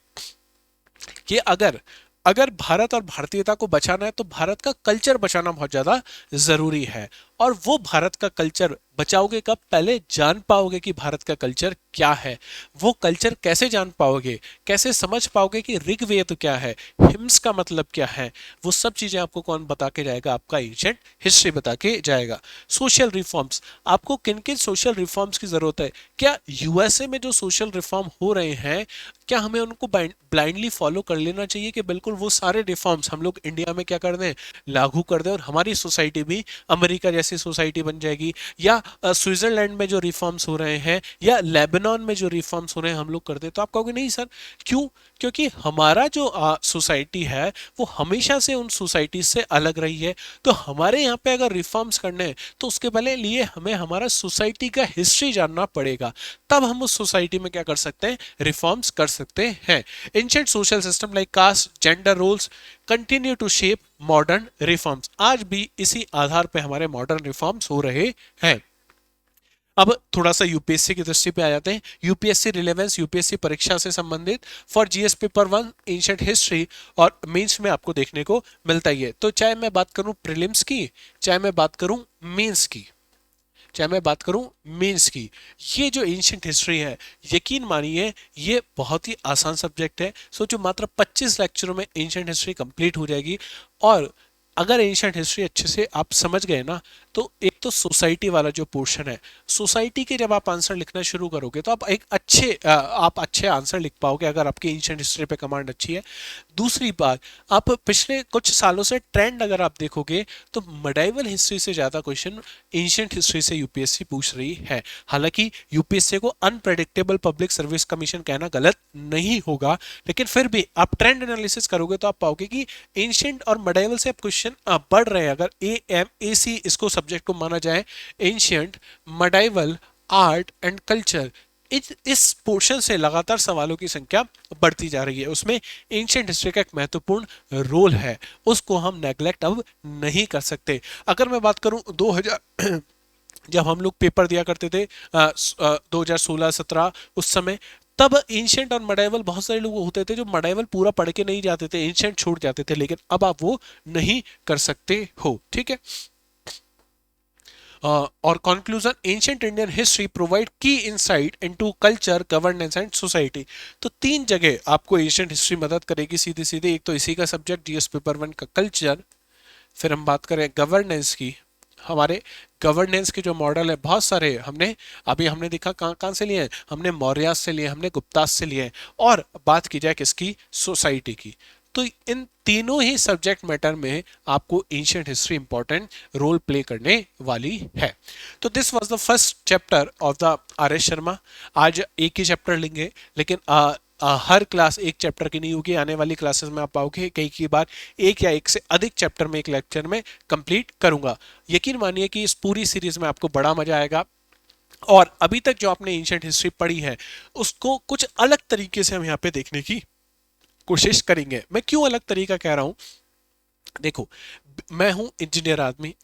कि अगर अगर भारत और भारतीयता को बचाना है तो भारत का कल्चर बचाना बहुत ज्यादा जरूरी है। और वो भारत का कल्चर बचाओगे कब? पहले जान पाओगे कि भारत का कल्चर क्या है। वो कल्चर कैसे जान पाओगे, कैसे समझ पाओगे कि ऋग्वेद क्या है, हिम्स का मतलब क्या है, वो सब चीजें आपको कौन बता के जाएगा? आपका एंशिएंट हिस्ट्री बता के जाएगा। सोशल रिफॉर्म्स, आपको किन किन सोशल रिफॉर्म्स की जरूरत है? क्या यूएसए में जो सोशल रिफॉर्म हो रहे हैं, क्या हमें उनको ब्लाइंडली फॉलो कर लेना चाहिए कि बिल्कुल वो सारे रिफॉर्म्स हम लोग इंडिया में क्या कर दें, लागू कर दें, और हमारी सोसाइटी भी अमेरिका जैसी सोसाइटी बन जाएगी? या स्विट्जरलैंड में जो रिफॉर्म्स हो रहे हैं या लेबनान में जो रिफॉर्म्स हो रहे हैं हम लोग कर दें? तो आप कहोगे नहीं सर, क्यों? क्योंकि हमारा जो सोसाइटी है वो हमेशा से उन सोसाइटी से अलग रही है। तो हमारे यहाँ पे अगर रिफॉर्म्स करने हैं तो उसके पहले लिए हमें हमारा सोसाइटी का हिस्ट्री जानना पड़ेगा, तब हम उस सोसाइटी में क्या कर सकते हैं? रिफॉर्म्स कर सकते हैं। Ancient social system like caste gender roles continue to shape modern reforms, आज भी इसी आधार पे हमारे मॉडर्न रिफॉर्म्स हो रहे हैं। अब थोड़ा सा यूपीएससी की दृष्टि पे आ जाते हैं। यूपीएससी रिलेवेंस, यूपीएससी परीक्षा से संबंधित for GS paper 1 ancient history और मेंस में आपको देखने को मिलता ही है। तो चाहे मैं बात करूं प्रीलिम्स की, चाहे मैं बात करूं मेंस की, चाहे मैं बात करूं मेंस की, ये जो एंशिएंट हिस्ट्री है, यकीन मानिए ये बहुत ही आसान सब्जेक्ट है। सोचो मात्र 25 लेक्चरों में एंशिएंट हिस्ट्री कंप्लीट हो जाएगी। और अगर एंशिएंट हिस्ट्री अच्छे से आप समझ गए ना, तो एक तो सोसाइटी वाला जो पोर्शन है, सोसाइटी के जब आप आंसर लिखना शुरू करोगे तो आप अच्छे आंसर लिख पाओगे अगर आपकी एंशिएंट हिस्ट्री पे कमांड अच्छी है। दूसरी बात, आप पिछले कुछ सालों से ट्रेंड अगर आप देखोगे तो मेडाइवल हिस्ट्री से ज्यादा क्वेश्चन एंशिएंट हिस्ट्री से यूपीएससी पूछ रही है। हालांकि यूपीएससी को अनप्रेडिक्टेबल पब्लिक सर्विस कमीशन कहना गलत नहीं होगा, लेकिन फिर भी आप ट्रेंड एनालिसिस करोगे तो आप पाओगे कि एंशिएंट और मेडाइवल से क्वेश्चन बढ़ रहे हैं। अगर ए एम ए सी इसको सब्जेक्ट को माना जाए, ancient, medieval, art and culture, इस पोर्शन से लगातार सवालों की संख्या बढ़ती जा रही है। उसमें एंशिएंट हिस्ट्री का एक महत्वपूर्ण रोल है, उसको हम नेग्लेक्ट अब नहीं कर सकते। अगर मैं बात करूं 2000 जब हम लोग पेपर दिया करते थे 2016-17 उस समय, तब एंशिएंट और मेडाइवल बहुत सारे लोग होते थे जो मेडाइवल पूरा पढ़ के नहीं जाते थे, एंशिएंट छोड़ जाते थे, लेकिन अब आप वो नहीं कर सकते हो। ठीक है। और conclusion, ancient Indian history provide key insight into culture, governance and society. तो तीन जगह आपको एंशिएंट हिस्ट्री मदद करेगी सीधे सीधे। एक तो इसी का सब्जेक्ट जीएस पेपर 1 का कल्चर, फिर हम बात करें गवर्नेंस की, हमारे गवर्नेंस के जो मॉडल है बहुत सारे हमने देखा कहाँ कहाँ से लिए हैं, हमने मौर्य से लिए, हमने गुप्तास से लिए, और बात की जाए किसकी, सोसाइटी की। तो इन तीनों ही सब्जेक्ट मैटर में आपको ancient history important role play करने वाली है। तो this was the first chapter of the R S Sharma. आज एक ही चैप्टर लेंगे, लेकिन हर क्लास एक चैप्टर की नहीं होगी। आने वाली क्लासेस में आप पाओगे कई बार एक या एक से अधिक चैप्टर में एक लेक्चर में कंप्लीट करूंगा। यकीन मानिए कि इस पूरी सीरीज में आपको बड़ा मजा आएगा। और अभी तक जो आपने एंशिएंट हिस्ट्री पढ़ी है उसको कुछ अलग तरीके से हम यहाँ पे देखने की कोशिश करेंगे। मैं क्यों अलग तरीका कह रहा हूं, देखो मैं हूं इंजीनियर आदमी,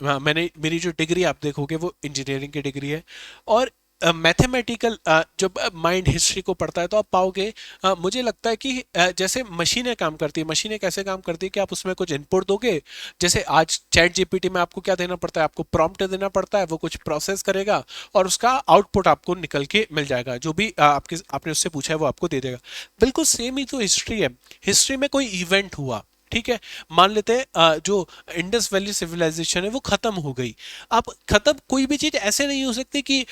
मेरी जो डिग्री आप देखोगे वो इंजीनियरिंग की डिग्री है। और मैथमेटिकल जब माइंड हिस्ट्री को पढ़ता है तो आप पाओगे, मुझे लगता है कि जैसे मशीनें काम करती है, मशीनें कैसे काम करती है कि आप उसमें कुछ इनपुट दोगे। जैसे आज चैट जीपीटी में आपको क्या देना पड़ता है, आपको प्रॉम्प्ट देना पड़ता है, वो कुछ प्रोसेस करेगा और उसका आउटपुट आपको निकल के मिल जाएगा, जो भी आपके आपने उससे पूछा है वो आपको दे देगा। बिल्कुल सेम ही तो हिस्ट्री है। हिस्ट्री में कोई इवेंट हुआ, ठीक है, मान लेते हैं जो इंडस वैली सिविलाइजेशन है वो खत्म हो गई। अब खत्म कोई भी चीज ऐसे नहीं हो सकती कि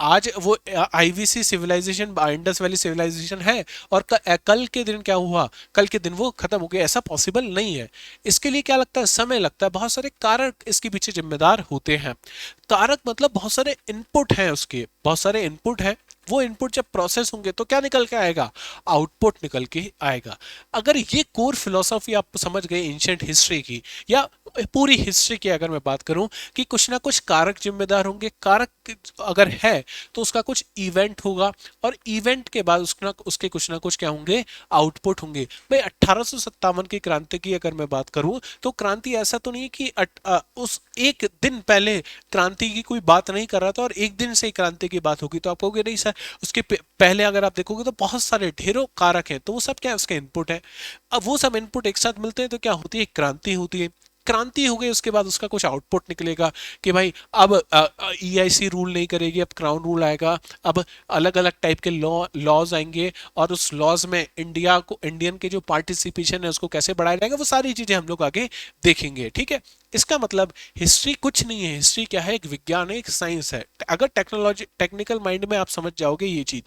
आज वो IVC civilization, Indus valley civilization है और कल के दिन क्या हुआ, कल के दिन वो खत्म हो गया, ऐसा पॉसिबल नहीं है। इसके लिए क्या लगता है, समय लगता है, बहुत सारे कारक इसके पीछे जिम्मेदार होते हैं। कारक मतलब बहुत सारे इनपुट हैं, उसके बहुत सारे इनपुट हैं। वो इनपुट जब प्रोसेस होंगे तो क्या निकल के आएगा, आउटपुट निकल के आएगा। अगर ये कोर फिलोसॉफी आप समझ गए एंशिएंट हिस्ट्री की, या पूरी हिस्ट्री की अगर मैं बात करूं कि कुछ ना कुछ कारक जिम्मेदार होंगे, कारक अगर है तो उसका कुछ इवेंट होगा, और इवेंट के बाद उसके कुछ ना कुछ क्या होंगे, आउटपुट होंगे। भाई 1857 की क्रांति की अगर मैं बात करूं तो क्रांति ऐसा तो नहीं है कि उस एक दिन पहले क्रांति की कोई बात नहीं कर रहा था और एक दिन से ही क्रांति की बात होगी, तो आप कहोगे नहीं सर, उसके पहले अगर आप देखोगे तो बहुत सारे ढेरों कारक हैं, तो वो सब क्या है, उसके इनपुट है। अब वो सब इनपुट एक साथ मिलते हैं तो क्या होती है, क्रांति होती है। क्रांति हो गई, उसके बाद उसका कुछ आउटपुट निकलेगा कि भाई अब ईआईसी रूल नहीं करेगी, अब क्राउन रूल आएगा, अब अलग अलग टाइप के लॉज आएंगे, और उस लॉज में इंडियन के जो पार्टिसिपेशन है उसको कैसे बढ़ाया जाएगा, वो सारी चीजें हम लोग आगे देखेंगे, ठीक है। इसका मतलब हिस्ट्री कुछ नहीं है, हिस्ट्री क्या है, एक विज्ञान है, एक साइंस है। अगर टेक्नोलॉजी टेक्निकल माइंड में आप समझ जाओगे ये चीज,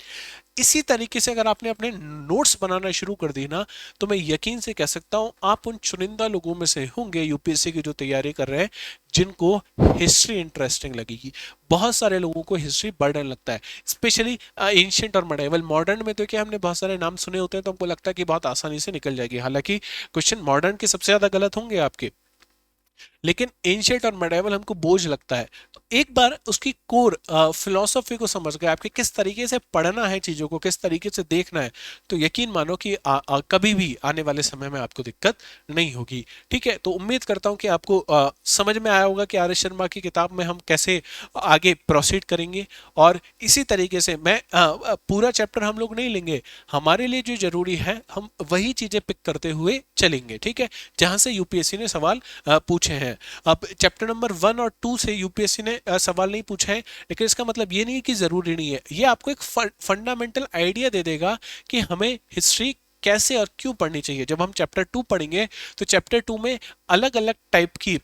इसी तरीके से अगर आपने अपने नोट्स बनाना शुरू कर दी ना, तो मैं यकीन से कह सकता हूं आप उन चुनिंदा लोगों में से होंगे यूपीएससी की जो तैयारी कर रहे हैं जिनको हिस्ट्री इंटरेस्टिंग लगेगी। बहुत सारे लोगों को हिस्ट्री बर्डन लगता है, स्पेशली एंशिएंट और मिडाइवल। मॉडर्न में तो क्या हमने बहुत सारे नाम सुने होते हैं तो हमको लगता है कि बहुत आसानी से निकल जाएगी, हालांकि क्वेश्चन मॉडर्न के सबसे ज्यादा गलत होंगे आपके, लेकिन एंशिएंट और मेडाइवल हमको बोझ लगता है। तो एक बार उसकी कोर फिलॉसफी को समझ गए आपके, किस तरीके से पढ़ना है चीजों को, किस तरीके से देखना है, तो यकीन मानो कि कभी भी आने वाले समय में आपको दिक्कत नहीं होगी, ठीक है। तो उम्मीद करता हूं कि आपको समझ में आया होगा कि आर एस शर्मा की किताब में हम कैसे आगे प्रोसीड करेंगे। और इसी तरीके से मैं पूरा चैप्टर हम लोग नहीं लेंगे, हमारे लिए जो जरूरी है हम वही चीजें पिक करते हुए चलेंगे, ठीक है, जहां से यूपीएससी ने सवाल पूछे हैं। अब चैप्टर नंबर 1 और 2 से यूपीएससी ने सवाल नहीं पूछा है, लेकिन इसका मतलब ये नहीं कि जरूरी नहीं है, ये आपको एक फंडामेंटल आइडिया दे देगा कि हमें हिस्ट्री कैसे और क्यों पढ़नी चाहिए। जब हम चैप्टर 2 पढ़ेंगे तो चैप्टर 2 में अलग अलग टाइप की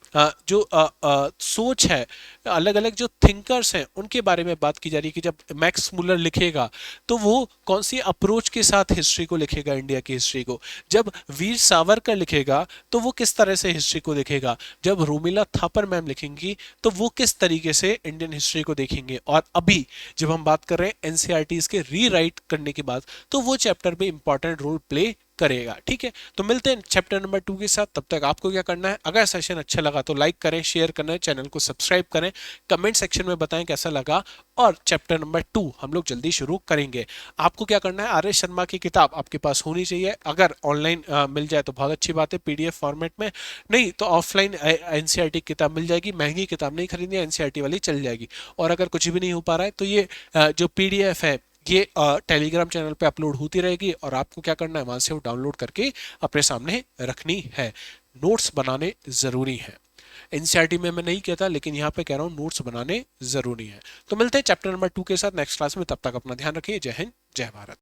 जो सोच है, अलग अलग जो थिंकर्स हैं उनके बारे में बात की जा रही है कि जब मैक्स मुलर लिखेगा तो वो कौन सी अप्रोच के साथ हिस्ट्री को लिखेगा, इंडिया की हिस्ट्री को। जब वीर सावरकर लिखेगा तो वो किस तरह से हिस्ट्री को देखेगा। जब रोमिला थापर मैम लिखेंगी तो वो किस तरीके से इंडियन हिस्ट्री को देखेंगे। और अभी जब हम बात कर रहे हैं एनसीईआरटी के रीराइट करने के बाद, तो वो चैप्टर भी इंपॉर्टेंट रोल प्ले करेगा, ठीक है। तो मिलते हैं चैप्टर नंबर 2 के साथ, तब तक आपको क्या करना है, अगर सेशन अच्छा लगा तो लाइक करें, शेयर करें, चैनल को सब्सक्राइब करें, कमेंट सेक्शन में बताएं कैसा लगा, और चैप्टर नंबर 2 हम लोग जल्दी शुरू करेंगे। आपको क्या करना है, आर एस शर्मा की किताब आपके पास होनी चाहिए, अगर ऑनलाइन मिल जाए तो बहुत अच्छी बात है, पीडीएफ फॉर्मेट में, नहीं तो ऑफलाइन एनसीईआरटी किताब मिल जाएगी, महंगी किताब नहीं खरीदनी, एनसीईआरटी वाली चल जाएगी। और अगर कुछ भी नहीं हो पा रहा है तो ये जो पीडीएफ है ये टेलीग्राम चैनल पे अपलोड होती रहेगी, और आपको क्या करना है, वहां से वो डाउनलोड करके अपने सामने रखनी है। नोट्स बनाने जरूरी हैं, एनसीईआरटी में मैं नहीं कहता, लेकिन यहाँ पे कह रहा हूँ नोट्स बनाने जरूरी हैं। तो मिलते हैं चैप्टर नंबर 2 के साथ नेक्स्ट क्लास में, तब तक अपना ध्यान रखिए। जय हिंद, जय भारत।